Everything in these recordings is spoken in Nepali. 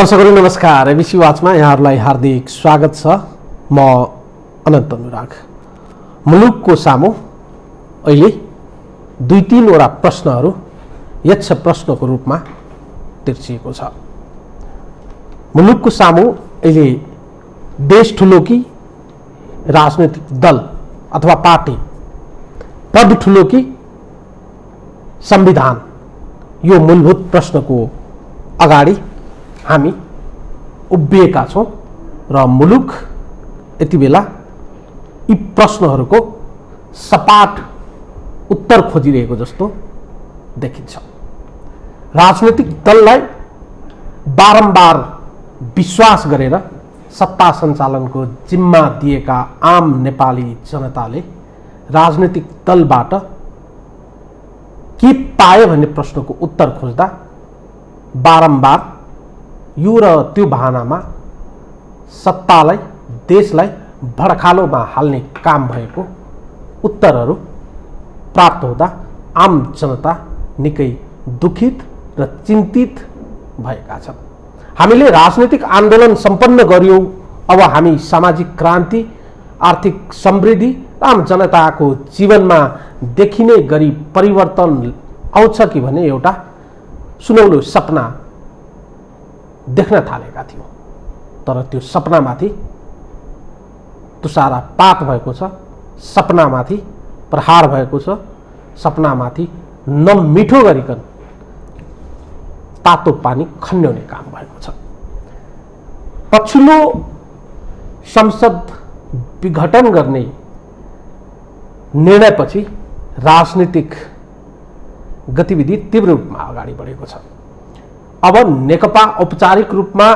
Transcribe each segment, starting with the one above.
दर्शकहरू नमस्कार। एबिसी वाचमा यहाँहरूलाई हार्दिक स्वागत छ। म अनन्त अनुराग। मुलुकको सामु अहिले 2-3 प्रश्नहरू यक्ष प्रश्नको रूपमा तिर्सिएको छ। मुलुकको सामु अहिले देश ठुलो कि राजनैतिक दल अथवा पार्टी, पद ठुलो कि संविधान, यो मूलभूत प्रश्नको अगाडि हामी उभिएका छौं र मुलुक यति बेला यी प्रश्नहरूको सपाट उत्तर खोजिरहेको जस्तो देखिन्छ। राजनैतिक दललाई बारम्बार विश्वास गरेर सत्ता सञ्चालनको जिम्मा दिएका आम नेपाली जनताले राजनैतिक दलबाट के पाए भन्ने प्रश्नको उत्तर खोज्दा बारम्बार यो र त्यो बहानामा सत्तालाई, देशलाई भडखालोमा हाल्ने काम भएको उत्तरहरू प्राप्त हुँदा आम जनता निकै दुखित र चिन्तित भएका छन्। हामीले राजनैतिक आन्दोलन सम्पन्न गर्यौं, अब हामी सामाजिक क्रान्ति, आर्थिक समृद्धि र आम जनताको जीवनमा देखिने गरी परिवर्तन आउँछ कि भन्ने एउटा सुनौलो सपना देख्न थालेका थियौं। तर त्यो सपनामाथि तुषारपात भएको छ, सपनामाथि प्रहार भएको छ, सपनामाथि नमिठो गरिकन तातो पानी खन्याउने काम भएको छ। पछिल्लो संसद विघटन गर्ने निर्णयपछि राजनीतिक गतिविधि तीव्र रूपमा अगाडि बढेको छ। अब नेकपा औपचारिक रूपमा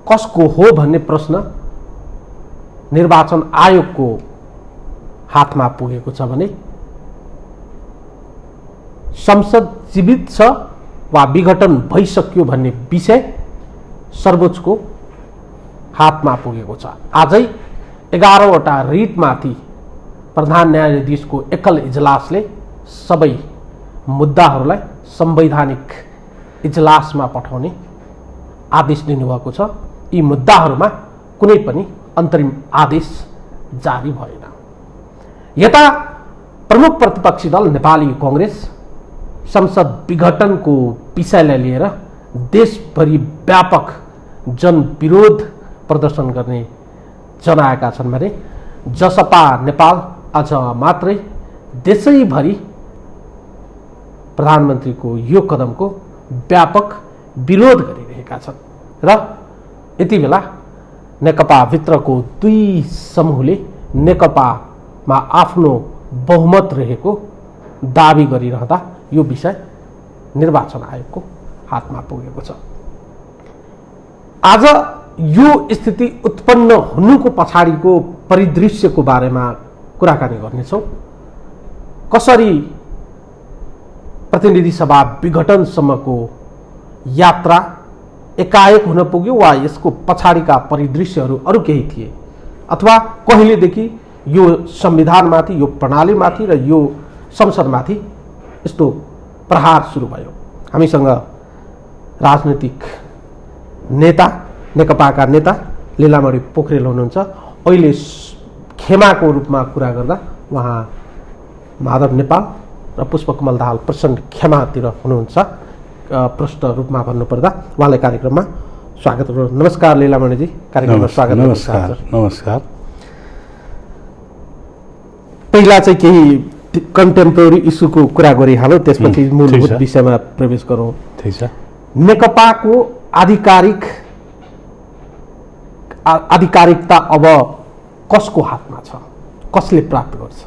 कसको हो भन्ने प्रश्न निर्वाचन आयोगको हातमा पुगेको छ भने संसद जीवित छ वा विघटन भइसक्यो भन्ने विषय सर्वोच्चको हातमा पुगेको छ। आजै 11वटा रिटमाथि प्रधान न्यायाधीशको एकल इजलासले सबै मुद्दाहरूलाई संवैधानिक इजलासमा पठाउने आदेश दिनुभएको छ। यी मुद्दाहरूमा कुनै पनि अन्तरिम आदेश जारी भएन। यता प्रमुख प्रतिपक्षी दल नेपाली कांग्रेस संसद विघटनको विषयलाई लिएर देशभरि व्यापक जनविरोध प्रदर्शन गर्ने जनाएका छन् भने जसपा नेपाल अझ मात्रै देशैभरि प्रधानमन्त्रीको यो कदमको व्यापक विरोध गरिरहेका छन् र यति बेला नेकपा भित्रको दुई समूहले नेकपामा आफ्नो बहुमत रहेको दाबी गरिरहँदा यो विषय निर्वाचन आयोगको हातमा पुगेको छ। आज यो स्थिति उत्पन्न हुनुको पछाडिको परिदृश्यको बारेमा कुराकानी गर्नेछौँ। कसरी प्रतिनिधि सभा विघटनसम्मको यात्रा एकाएक हुन पुग्यो वा यसको पछाडिका परिदृश्यहरू अरू केही थिए अथवा कहिलेदेखि यो संविधानमाथि, यो प्रणालीमाथि र यो संसदमाथि यस्तो प्रहार सुरु भयो। हामीसँग राजनीतिक नेता, नेकपाका नेता लीलामणि पोखरेल हुनुहुन्छ। अहिले खेमाको रूपमा कुरा गर्दा उहाँ माधव नेपाल र पुष्पकमल दाहाल प्रचण्ड खेमातिर हुनुहुन्छ। प्रश्न रूपमा भन्नुपर्दा उहाँलाई कार्यक्रममा स्वागत गर्नु। नमस्कार लीलामणिजी, कार्यक्रममा स्वागत। नमस्कार। नमस्कार। पहिला चाहिँ केही कन्टेम्पोरेरी इस्युको कुरा गरिहालौँ, त्यसपछि मूलभूत विषयमा प्रवेश गरौँ। ठिक छ। नेकपाको आधिकारिकता अब कसको हातमा छ, कसले प्राप्त गर्छ?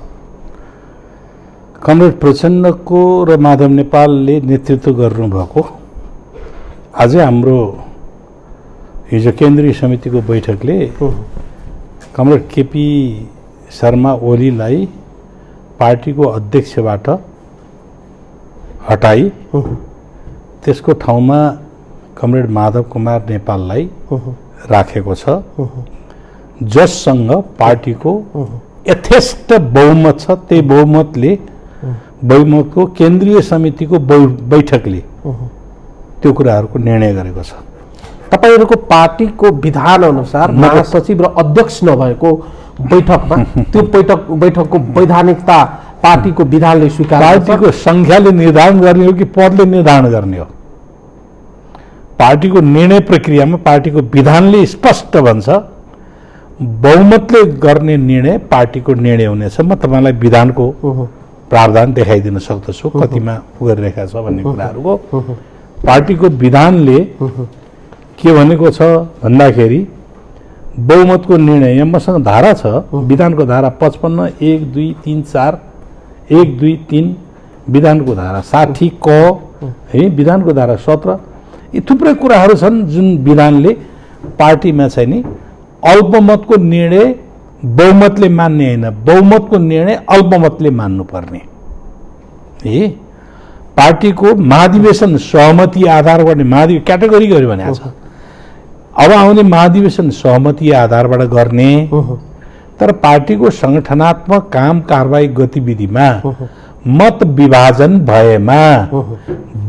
कमरेड प्रचण्डको र माधव नेपालले नेतृत्व गर्नुभएको आजै हाम्रो हिजो केन्द्रीय समितिको बैठकले कमरेड केपी शर्मा ओलीलाई पार्टीको अध्यक्षबाट हटाई त्यसको ठाउँमा कमरेड माधव कुमार नेपाललाई राखेको छ, जससँग पार्टीको यथेष्ट बहुमत छ। त्यही बहुमतको केन्द्रीय समितिको बैठकले त्यो कुराहरूको निर्णय गरेको छ। तपाईहरुको पार्टीको विधान अनुसार महासचिव र अध्यक्ष नभएको बैठकमा त्यो बैठकको वैधानिकता पार्टीको विधानले स्वीकार पार्टीको संख्याले निर्धारण गर्ने हो कि पदले निर्धारण गर्ने हो? पार्टीको निर्णय प्रक्रियामा पार्टीको विधानले स्पष्ट भन्छ बहुमतले गर्ने निर्णय पार्टीको निर्णय हुनेछ। म तपाईलाई विधानको प्रावधान देखाइदिन सक्दछु कतिमा गरिरहेका छ भन्ने कुराहरूको। पार्टीको विधानले के भनेको छ भन्दाखेरि बहुमतको निर्णय, यहाँ मसँग धारा छ, विधानको धारा 55 1 2 3 4 1 2 3, विधानको धारा 60 क है, विधानको धारा 17, यी थुप्रै कुराहरू छन् जुन विधानले पार्टीमा चाहिँ नि अल्पमतको निर्णय बहुमतले मान्ने होइन, बहुमतको निर्णय अल्पमतले मान्नुपर्ने। है पार्टीको महाधिवेशन सहमति आधार गर्ने महाधिवेशन क्याटेगोरी गर्यो भनेको छ। अब आउने महाधिवेशन सहमति आधारबाट गर्ने, तर पार्टीको संगठनात्मक काम कारबाही गतिविधिमा मत विभाजन भएमा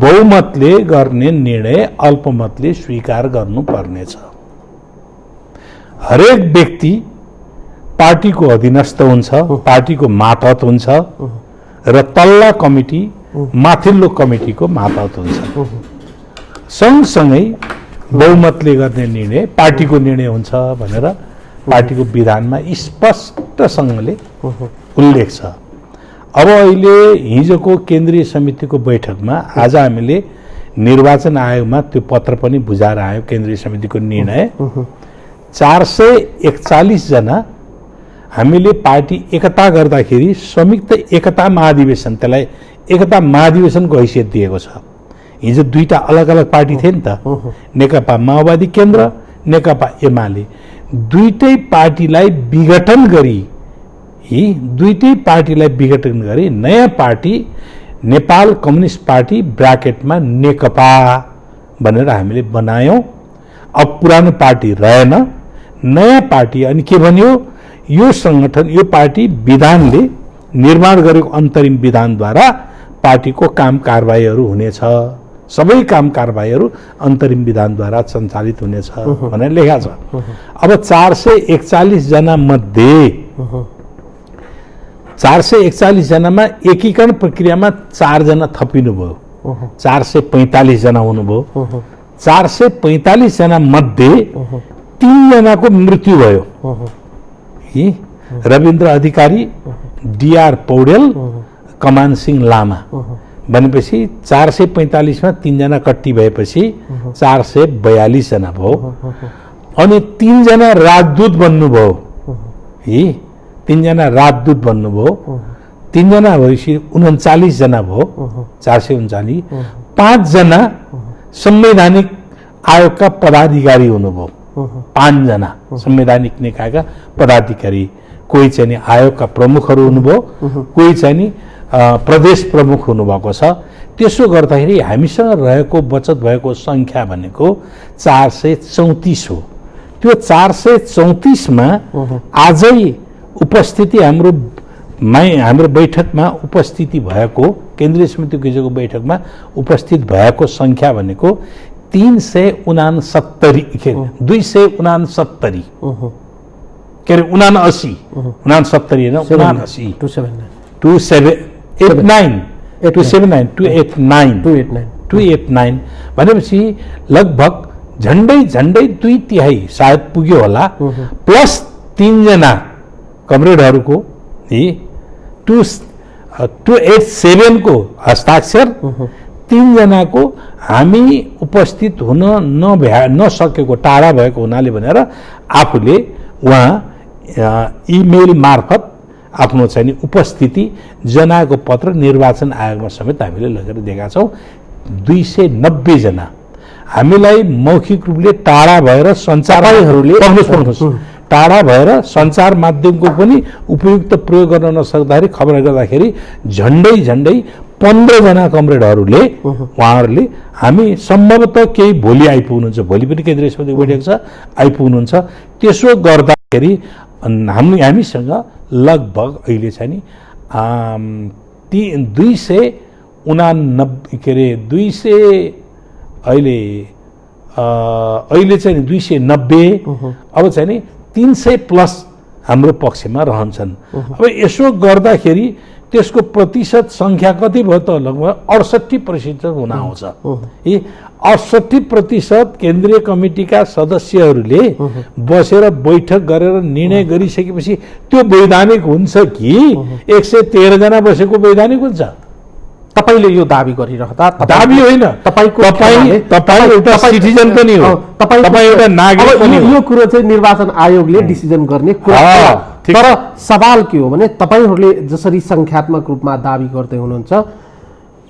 बहुमतले गर्ने निर्णय अल्पमतले स्वीकार गर्नुपर्नेछ। हरेक व्यक्ति पार्टीको अधीनस्थ हुन्छ, पार्टीको मातहत हुन्छ र तल्ला कमिटी माथिल्लो कमिटीको मातहत हुन्छ। सँगसँगै बहुमतले गर्ने निर्णय पार्टीको निर्णय हुन्छ भनेर पार्टीको विधानमा स्पष्टसँगले उल्लेख छ। अब अहिले हिजोको केन्द्रीय समितिको बैठकमा आज हामीले निर्वाचन आयोगमा त्यो पत्र पनि बुझाएर आयो। केन्द्रीय समितिको निर्णय 441 जना हामीले पार्टी एकता गर्दाखेरि संयुक्त एकता महाधिवेशन, त्यसलाई एकता महाधिवेशनको हैसियत दिएको छ। हिजो दुईटा अलग अलग पार्टी थिए नि त, नेकपा माओवादी केन्द्र, नेकपा एमाले, दुईटै पार्टीलाई विघटन गरी नयाँ पार्टी नेपाल कम्युनिस्ट पार्टी ब्राकेटमा नेकपा भनेर हामीले बनायौं। अब पुरानो पार्टी रहेन, नयाँ पार्टी। अनि के भन्यो, यो संगठन, यो पार्टी विधानले निर्माण गरेको अन्तरिम विधानद्वारा पार्टीको काम कारबाहीहरू हुनेछ, सबै काम कारबाहीहरू अन्तरिम विधानद्वारा सञ्चालित हुनेछ भनेर लेखा छ। अब 441 जना मध्ये 441 जनामा एकीकरण प्रक्रियामा 4 जना थपिनु भयो, 445 जना हुनुभयो। 445 जना मध्ये 3 जनाको मृत्यु भयो। रविन्द्र अधिकारी, डीआर पौडेल, कमान सिंह लामा भनेपछि 445 मा 3 जना कट्टी भएपछि 442 जना भयो। अनि 3 जना राजदूत बन्नुभयो। 3 जना राजदूत बन्नुभयो। 3 जना भएपछि 39 जना भयो, 439। 5 जना संवैधानिक आयोगका पदाधिकारी हुनुभयो। 5 जना संवैधानिक निकायका पदाधिकारी, कोही चाहिँ आयोगका प्रमुखहरू हुनुभयो, कोही चाहिँ प्रदेश प्रमुख हुनुभएको छ। त्यसो गर्दाखेरि हामीसँग रहेको बचत भएको संख्या भनेको 434 हो। त्यो 434 मा आजै उपस्थिति हाम्रो बैठकमा उपस्थिति भएको, केन्द्रीय समितिको हिजोको बैठकमा उपस्थित भएको संख्या भनेको 369 के 269 के अरे 79 होइन 79 289 भनेपछि लगभग झन्डै 2/3 सायद पुग्यो होला। प्लस 3 जना कमरेडहरूको 287 को हस्ताक्षर, 3 जनाको हामी उपस्थित हुन नसकेको, टाढा भएको हुनाले भनेर आफूले उहाँ इमेल मार्फत आफ्नो चाहिँ उपस्थिति जनाएको पत्र निर्वाचन आयोगमा समेत हामीले लगेर दिएका छौँ। 290 जना हामीलाई मौखिक रूपले टाढा भएर टाढा भएर सञ्चार माध्यमको पनि उपयुक्त प्रयोग गर्न नसक्दाखेरि खबर गर्दाखेरि झन्डै 15 जना कमरेडहरूले उहाँहरूले हामी सम्भवतः केही भोलि आइपुग्नुहुन्छ, भोलि पनि केन्द्रीय समितिको बैठक छ, आइपुग्नुहुन्छ। त्यसो गर्दाखेरि हामीसँग लगभग अहिले चाहिँ नि 289 के अरे 200 अहिले अहिले चाहिँ 290 अब चाहिँ नि 300 प्लस हाम्रो पक्षमा रहन्छन्। अब यसो गर्दाखेरि त्यसको प्रतिशत सङ्ख्या कति भयो त? लगभग 68% हुन आउँछ। यी 68% केन्द्रीय कमिटीका सदस्यहरूले बसेर बैठक गरेर निर्णय गरिसकेपछि त्यो वैधानिक हुन्छ कि 113 जना बसेको वैधानिक हुन्छ? तपाईले यो दाबी गरिरहँदा दाबी होइन, तपाईँ एउटा सिटिजन पनि हो, तपाईँ एउटा नागरिक पनि हो। यो कुरो चाहिँ निर्वाचन आयोगले डिसिजन गर्ने कुरा हो। तर सवाल के हो भने तपाईहरूले जसरी संख्यात्मक रूपमा दाबी गर्दै हुनुहुन्छ,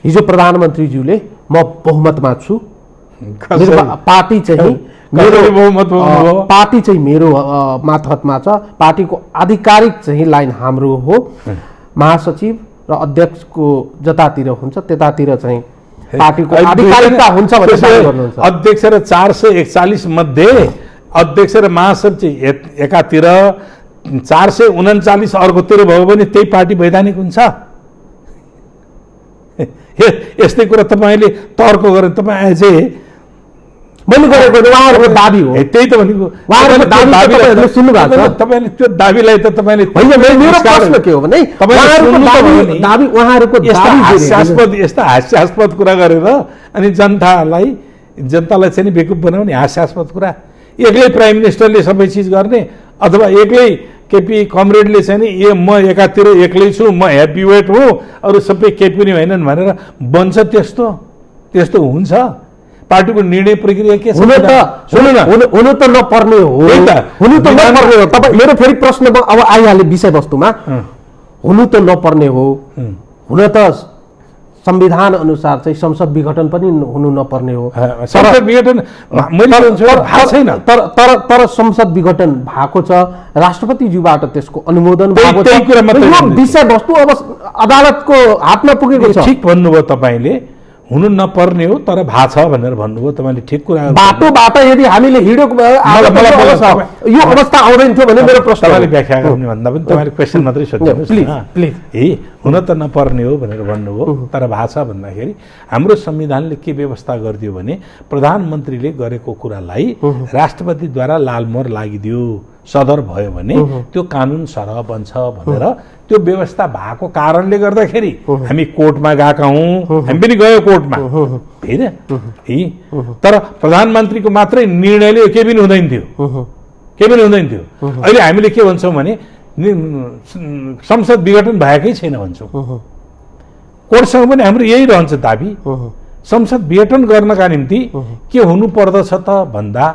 हिजो प्रधानमन्त्रीज्यूले म बहुमतमा छु, पार्टी चाहिँ मेरो मातहतमा छ, पार्टीको आधिकारिक चाहिँ लाइन हाम्रो हो, महासचिव र अध्यक्षको जतातिर हुन्छ त्यतातिर चाहिँ पार्टीको आधिकारिकता हुन्छ भन्ने दाबी गर्नुहुन्छ। अध्यक्ष र 441 मध्ये अध्यक्ष र महासचिव चाहिँ एकातिर, 439 अर्कोतिर भयो भने त्यही पार्टी वैधानिक हुन्छ? यस्तै कुरा तपाईँले तर्क गरेर तपाईँ चाहिँ मैले गरेको उहाँहरूको दाबी हो। त्यही त भनेको उहाँहरूको सुन्नु भएको छ। तपाईँले त्यो दाबीलाई त तपाईँले मेरो प्रश्न के हो भने यस्ता हास्यास्पद कुरा गरेर अनि जनतालाई चाहिँ बेकुफ बनाउने हास्यास्पद कुरा, एक्लै प्राइम मिनिस्टरले सबै चिज गर्ने अथवा एक्लै केपी कमरेडले चाहिँ नि म एकातिर एक्लै छु, म ह्याप्पी वेट हो, अरू सबै केही पनि होइनन् भनेर बन्छ? त्यस्तो हुन्छ? पार्टीको निर्णय प्रक्रिया के छ? हुनु त नपर्ने हो, हुनु त नपर्ने हो। तपाईँ मेरो फेरि प्रश्न अब आइहाल्यो विषयवस्तुमा। हुनु त नपर्ने हो, हुन त संविधान अनुसार चाहिँ संसद विघटन पनि हुनु नपर्ने हो। संसद विघटन तर संसद विघटन भएको छ, राष्ट्रपतिज्यूबाट त्यसको अनुमोदन भएको छ। यो विषयवस्तु अब अदालतको हातमा पुगेको छ। ठिक भन्नुभयो तपाईँले, हुनु नपर्ने हो तर भएको छ भनेर भन्नुभयो तपाईँले, ठिक कुरा। बाटोबाट यदि हामीले हिँडेको यो अवस्था आउँदैन थियो भने मेरो प्रश्न तपाईँले व्याख्या गर्ने भन्दा पनि तपाईँले क्वेसन मात्रै सोध्नुहोस् प्लिज। हुन त नपर्ने हो भनेर भन्नुभयो तर भएको छ भन्दाखेरि हाम्रो संविधानले के व्यवस्था गरिदियो भने प्रधानमन्त्रीले गरेको कुरालाई राष्ट्रपतिद्वारा लालमोहर लागिदियो, सदर भयो भने त्यो कानुन सरह बन्छ भनेर त्यो व्यवस्था भएको कारणले गर्दाखेरि हामी कोर्टमा गएका हौँ, हामी पनि गयो कोर्टमा होइन। तर प्रधानमन्त्रीको मात्रै निर्णयले केही पनि हुँदैन थियो। अहिले हामीले के भन्छौँ भने संसद विघटन भएकै छैन भन्छौँ। कोर्टसँग पनि हाम्रो यही रहन्छ दाबी, संसद विघटन गर्नका निम्ति के हुनु पर्दछ त भन्दा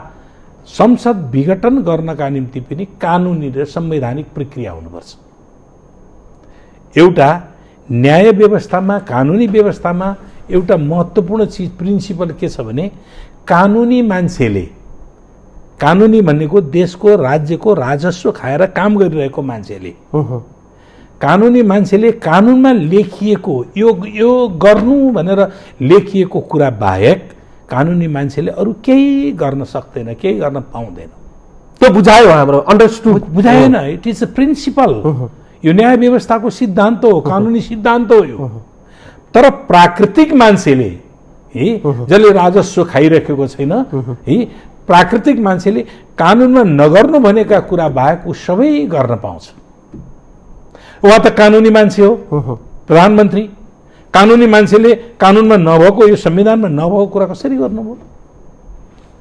संसद विघटन गर्नका निम्ति पनि कानुनी र संवैधानिक प्रक्रिया हुनुपर्छ। एउटा न्याय व्यवस्थामा, कानुनी व्यवस्थामा एउटा महत्त्वपूर्ण चिज प्रिन्सिपल के छ भने कानुनी मान्छेले, कानुनी भनेको देशको राज्यको राजस्व खाएर काम गरिरहेको मान्छेले, कानुनी मान्छेले कानुनमा लेखिएको यो गर्नु भनेर लेखिएको कुरा बाहेक कानुनी मान्छेले अरू केही गर्न सक्दैन, केही गर्न पाउँदैन। त्यो बुझायो हाम्रो, अन्डरस्टुड बुझाएन। It is a principle. यो न्याय व्यवस्थाको सिद्धान्त हो, कानुनी सिद्धान्त हो यो। तर प्राकृतिक मान्छेले जसले राजस्व खाइरहेको छैन, प्राकृतिक मान्छेले कानुनमा नगर्नु भनेका कुरा बाहेक ऊ सबै गर्न पाउँछ। उहाँ त कानुनी मान्छे हो, प्रधानमन्त्री। कानुनी मान्छेले कानुनमा नभएको, यो संविधानमा नभएको कुरा कसरी गर्नुभयो?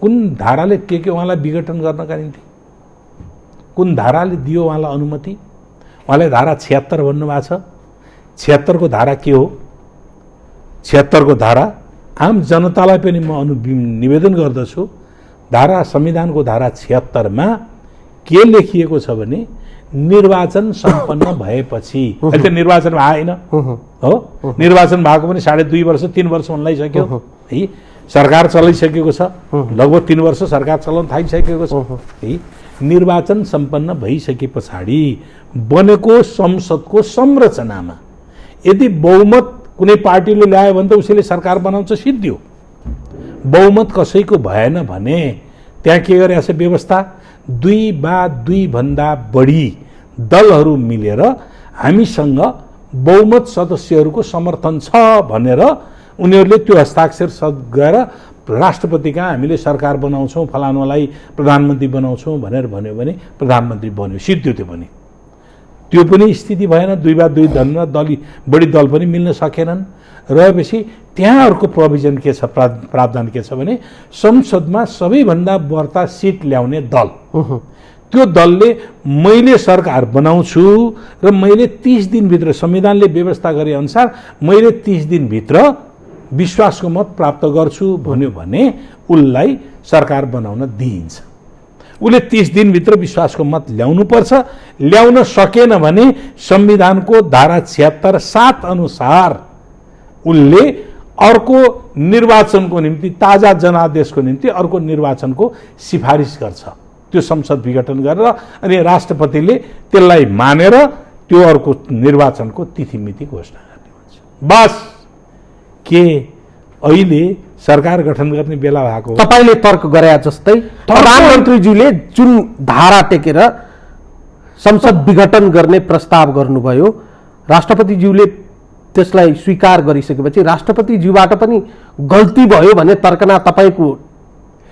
कुन धाराले के उहाँलाई विघटन गर्नका निम्ति कुन धाराले दियो उहाँलाई अनुमति? उहाँले धारा 76 भन्नुभएको छ। 76 को धारा के हो? 76 को धारा आम जनतालाई पनि म निवेदन गर्दछु, धारा संविधानको धारा 76 मा के लेखिएको छ भने निर्वाचन सम्पन्न भएपछि, अहिले त निर्वाचन आएन हो, निर्वाचन भएको पनि 2.5 वर्ष 3 वर्ष हुन लागिसक्यो है, सरकार चलाइसकेको छ, लगभग 3 वर्ष सरकार चलाउन थालिसकेको छ है। निर्वाचन सम्पन्न भइसके पछाडि बनेको संसदको संरचनामा यदि बहुमत कुनै पार्टीले ल्यायो भने त उसैले सरकार बनाउँछ, सिद्धियो। बहुमत कसैको भएन भने त्यहाँ के गरेछ व्यवस्था, 2 वा 2 भन्दा बढी दलहरू मिलेर हामीसँग बहुमत सदस्यहरूको समर्थन छ भनेर उनीहरूले त्यो हस्ताक्षर गएर राष्ट्रपति कहाँ हामीले सरकार बनाउँछौँ, फलानुलाई प्रधानमन्त्री बनाउँछौँ भनेर भन्यो भने प्रधानमन्त्री बन्यो, सिद्धो त्यो पनि। त्यो पनि स्थिति भएन, 2/2 दल बढी दल पनि मिल्न सकेनन्। रहेपछि त्यहाँ अर्को प्रोभिजन के छ, प्रावधान के छ भने संसदमा सबैभन्दा बढ्ता सिट ल्याउने दल, त्यो दलले मैले सरकार बनाउँछु र मैले 30 दिनभित्र संविधानले व्यवस्था गरे अनुसार मैले 30 दिनभित्र विश्वासको मत प्राप्त गर्छु भन्यो भने उसलाई सरकार बनाउन दिइन्छ। उसले 30 दिनभित्र विश्वासको मत ल्याउनु पर्छ। ल्याउन सकेन भने संविधानको धारा 76(7) अनुसार उसले अर्को निर्वाचनको निम्ति, ताजा जनादेशको निम्ति अर्को निर्वाचनको सिफारिस गर्छ। त्यो संसद विघटन गरेर अनि राष्ट्रपतिले त्यसलाई मानेर त्यो अर्को निर्वाचनको तिथि मिति घोषणा गर्ने हुन्छ। बस के अहिले सरकार गठन गर्ने बेला भएको तपाईले तर्क गरे जस्तै प्रधानमन्त्रीज्यूले जुन धारा टेकेर संसद विघटन गर्ने प्रस्ताव गर्नुभयो, राष्ट्रपतिज्यूले त्यसलाई स्वीकार गरिसकेपछि राष्ट्रपतिज्यूबाट पनि गल्ती भयो भने तर्कना तपाईको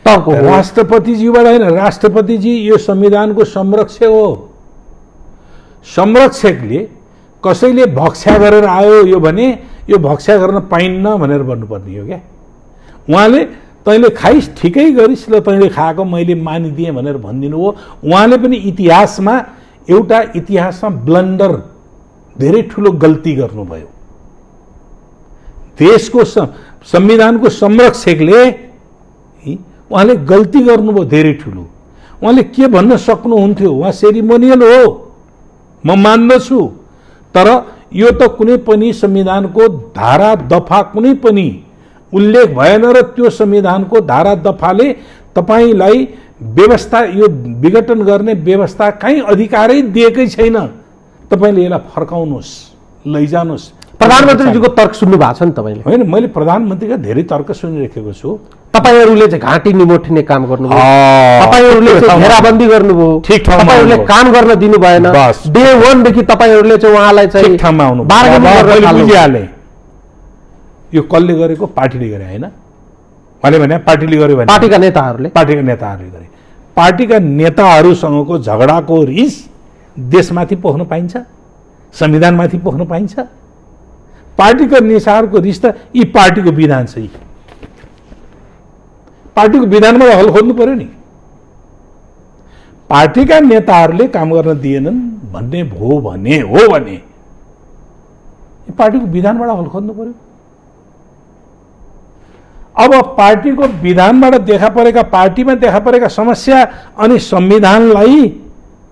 तर्क हो। राष्ट्रपतिज्यूबाट हैन, राष्ट्रपतिजी यो संविधानको संरक्षक हो। संरक्षकले कसैले भक्षा गरेर आयो यो भने यो भक्षा गर्न पाइन्न भनेर भन्नुपर्ने हो क्या। उहाँले तैँले खाइस्, ठिकै गरिस्, ल तैँले खाएको मैले मानिदिएँ भनेर भनिदिनु हो। उहाँले पनि इतिहासमा ब्लन्डर, धेरै ठुलो गल्ती गर्नुभयो। देशको संविधानको संरक्षकले उहाँले गल्ती गर्नुभयो धेरै ठुलो। उहाँले के भन्न सक्नुहुन्थ्यो, उहाँ सेरिमोनियल हो, म मान्दछु, तर यो त कुनै पनि संविधानको धारा दफा कुनै पनि उल्लेख भएन र त्यो संविधानको धारा दफाले तपाईलाई व्यवस्था, यो विघटन गर्ने व्यवस्था कहीँ अधिकारै दिएकै छैन। तपाईले यसलाई फर्काउनुहोस्, लैजानुहोस्। प्रधानमन्त्रीजीको तर्क सुन्नु भएको छ नि तपाईले? होइन, मैले प्रधानमन्त्रीका धेरै तर्क सुनिरहेको छु। तपाईहरुले चाहिँ घाँटी निमोठिने काम गर्नुभयो, तपाईहरुले चाहिँ घेराबन्दी गर्नुभयो, तपाईहरुले काम गर्न दिनु भएन। डे 1 देखि तपाईहरुले चाहिँ उहाँलाई चाहिँ ठिक ठाउँमा आउनु बुझिहाले। यो कसले गरेको? पार्टीले गरे हैन। मैले भने पार्टीले गर्यो भने पार्टीका नेताहरूले गरे। पार्टीका नेताहरूसँगको झगडाको रिस देशमाथि पोख्न पाइन्छ, संविधानमाथि पोख्न पाइन्छ। पार्टीका नेताहरूको रिस त यी पार्टीको विधान छ, पार्टीको विधानबाट हल खोज्नु पर्यो नि। पार्टीका नेताहरूले काम गर्न दिएनन् भन्ने हो भने पार्टीको विधानबाट हल खोज्नु पर्यो। अब पार्टीको विधानबाट देखा परेका, पार्टीमा देखा परेका समस्या अनि संविधानलाई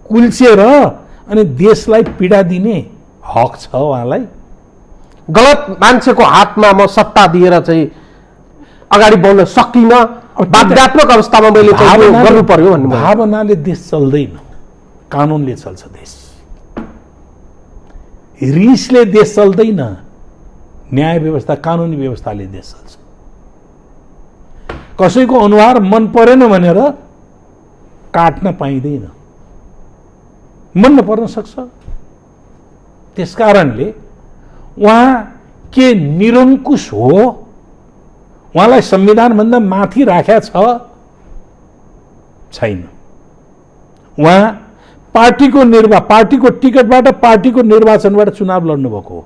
कुल्चेर अनि देशलाई पीडा दिने हक छ उहाँलाई। गलत मान्छेको हातमा म सत्ता दिएर चाहिँ अगाडि बढ्न सकिन, बाध्यात्मक अवस्थामा मैले गर्नु पर्यो भन्ने भावनाले देश चल्दैन, कानुनले चल्छ देश। रिसले देश चल्दैन, न्याय व्यवस्था, कानुनी व्यवस्थाले देश चल्छ। कसैको अनुहार मन परेन भनेर काट्न पाइँदैन, मन नपर्न सक्छ। त्यसकारणले उहाँ के निरङ्कुश हो, उहाँलाई संविधानभन्दा माथि राखेको छैन। उहाँ पार्टीको टिकटबाट, पार्टीको निर्वाचनबाट चुनाव लड्नुभएको हो।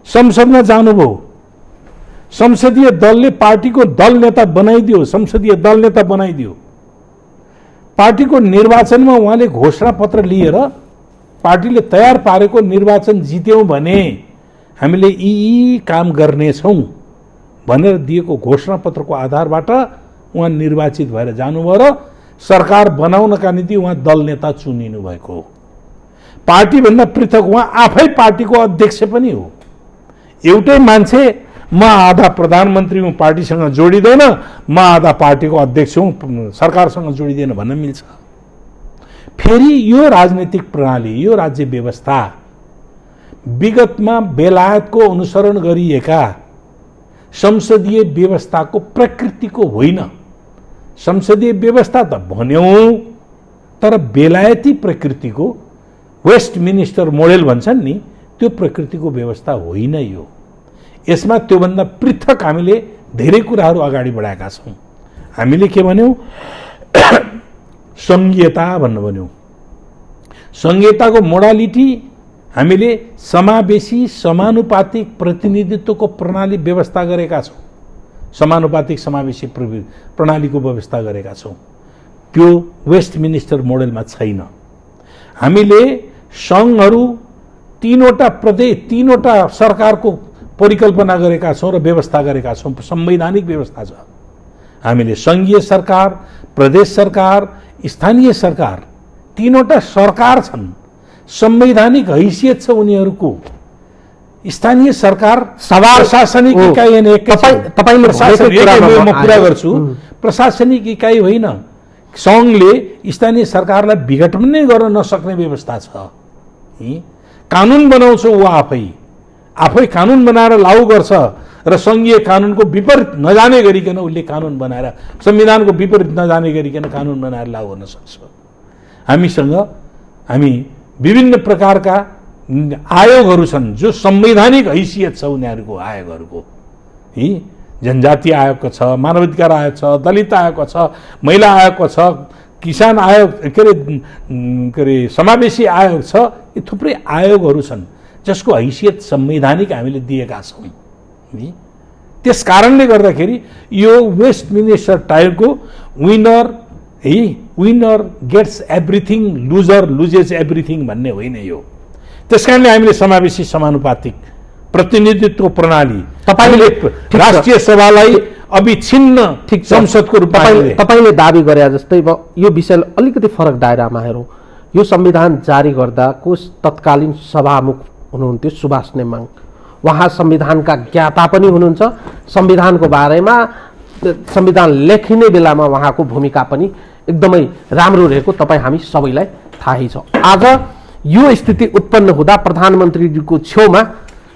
संसदमा जानुभयो, संसदीय दलले पार्टीको दल नेता बनाइदियो, संसदीय दल नेता बनाइदियो। पार्टीको निर्वाचनमा उहाँले घोषणा पत्र लिएर पार्टीले तयार पारेको निर्वाचन जित्यौं भने हामीले यी काम गर्नेछौं भनेर दिएको घोषणा पत्रको आधारबाट उहाँ निर्वाचित भएर जानुभयो र सरकार बनाउनका निम्ति उहाँ दल नेता चुनिनु भएको हो। पार्टीभन्दा पृथक उहाँ आफै पार्टीको अध्यक्ष पनि हो। एउटै मान्छे म आधा प्रधानमन्त्री हुँ, पार्टीसँग जोडिँदैन, म आधा पार्टीको अध्यक्ष हुँ, सरकारसँग जोडिँदैन भन्न मिल्छ? फेरि यो राजनीतिक प्रणाली, यो राज्य व्यवस्था विगतमा बेलायतको अनुसरण गरिएका संसदीय व्यवस्थाको प्रकृतिको होइन। संसदीय व्यवस्था त भन्यौं, तर बेलायती प्रकृतिको, वेस्टमिनिस्टर मोडेल भन्छन् नि, त्यो प्रकृतिको व्यवस्था होइन यो। यसमा त्योभन्दा पृथक हामीले धेरै कुराहरू अगाडि बढाएका छौँ। हामीले के भन्यौँ, सङ्घीयता भन्नु भन्यौँ। सङ्घीयताको मोडालिटी हामीले समावेशी समानुपातिक प्रतिनिधित्वको प्रणाली व्यवस्था गरेका छौँ। समानुपातिक समावेशी प्रणालीको व्यवस्था गरेका छौँ। त्यो वेस्टमिनिस्टर मोडेलमा छैन। हामीले सङ्घहरू तीनवटा सरकारको परिकल्पना गरेका छौँ र व्यवस्था गरेका छौँ। संवैधानिक व्यवस्था छ। हामीले सङ्घीय सरकार, प्रदेश सरकार, स्थानीय सरकार, तीनवटा सरकार छन्। संवैधानिक हैसियत छ उनीहरूको। स्थानीय सरकार प्रशासनिक इकाइ होइन। म कुरा गर्छु, प्रशासनिक इकाइ होइन। सङ्घले स्थानीय सरकारलाई विघटन नै गर्न नसक्ने व्यवस्था छ। कानुन बनाउँछ ऊ आफै कानुन बनाएर लागू गर्छ र सङ्घीय कानुनको विपरीत नजाने गरिकन उसले कानुन बनाएर, संविधानको विपरीत नजाने गरिकन कानुन बनाएर लागू गर्न सक्छ। हामी विभिन्न प्रकारका आयोगहरू छन् जो संवैधानिक हैसियत छ उनीहरूको आयोगहरूको। जनजातीय आयोगको छ, मानवाधिकार आयोग छ, दलित आयोगको छ, महिला आयोगको छ, किसान आयोग के अरे समावेशी आयोग छ। यी थुप्रै आयोगहरू छन् जसको हैसियत संवैधानिक हामीले दिएका छौँ। त्यस कारणले गर्दाखेरि यो वेस्टमिनिस्टर टाइपको winner gets everything, loser loses everything भन्ने होइन यो। त्यस कारणले हामीले समावेशी समानुपातिक प्रतिनिधित्व प्रणाली, तपाईँले राष्ट्रिय सभालाई अविछिन्न संसदको रूपमा तपाईँले दाबी गरे जस्तै यो विषयलाई अलिकति फरक दायरामा हेरौँ। यो संविधान जारी गर्दाको तत्कालीन सभामुख हुनुहुन्थ्यो सुभाष नेमाङ। उहाँ संविधानका ज्ञाता पनि हुनुहुन्छ। संविधानको बारेमा संविधान लेखिने बेलामा उहाँको भूमिका पनि एकदमै राम्रो रहेको तपाईँ हामी सबैलाई थाहै छ। आज यो स्थिति उत्पन्न हुँदा प्रधानमन्त्रीजीको छेउमा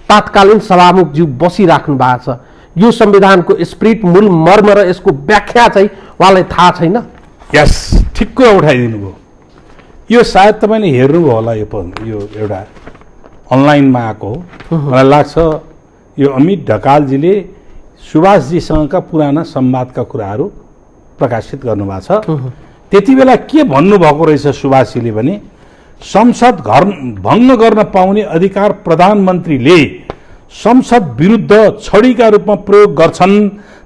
तात्कालीन सभामुखज्यू बसिराख्नु भएको छ। यो संविधानको स्पिरिट, मूल मर्म र यसको व्याख्या चाहिँ उहाँलाई थाहा छैन। यस, ठिक कुरा उठाइदिनु भयो। यो सायद तपाईँले हेर्नुभयो होला। यो एउटा अनलाइनमा आएको हो। मलाई लाग्छ यो अमित ढकालजीले सुभाषजीसँगका पुराना संवादका कुराहरू प्रकाशित गर्नुभएको छ। त्यति बेला के भन्नुभएको रहेछ सुभाषजीले भने, संसद भङ्ग गर्न पाउने अधिकार प्रधानमन्त्रीले संसद विरुद्ध छडीका रूपमा प्रयोग गर्छन्,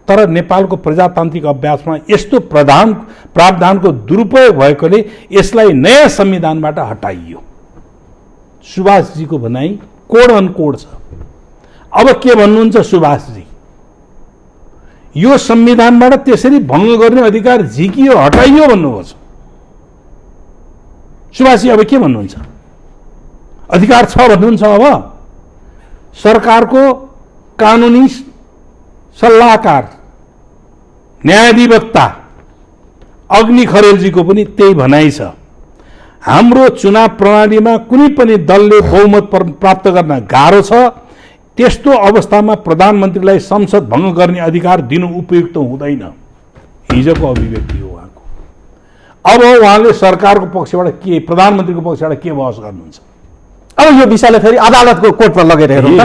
तर नेपालको प्रजातान्त्रिक अभ्यासमा यस्तो प्रावधानको दुरुपयोग भएकोले यसलाई नयाँ संविधानबाट हटाइयो। सुभाषजीको भनाइ कोड अनकोड छ। अब के भन्नुहुन्छ सुभाषजी? यो संविधानबाट त्यसरी भङ्ग गर्ने अधिकार झिकियो, हटाइयो भन्नुभएको छ। सुभाषजी अब के भन्नुहुन्छ? अधिकार छ भन्नुहुन्छ? अब सरकारको कानुनी सल्लाहकार न्यायाधिवक्ता अग्नि खरेलजीको पनि त्यही भनाइ छ। हाम्रो चुनाव प्रणालीमा कुनै पनि दलले बहुमत प्राप्त गर्न गाह्रो छ। त्यस्तो अवस्थामा प्रधानमन्त्रीलाई संसद भङ्ग गर्ने अधिकार दिनु उपयुक्त हुँदैन। हिजोको अभिव्यक्ति हो उहाँको। अब उहाँले सरकारको पक्षबाट के, प्रधानमन्त्रीको पक्षबाट के बहस गर्नुहुन्छ? अब यो विषयलाई फेरि अदालतको कोर्टमा लगेर हेरौँ।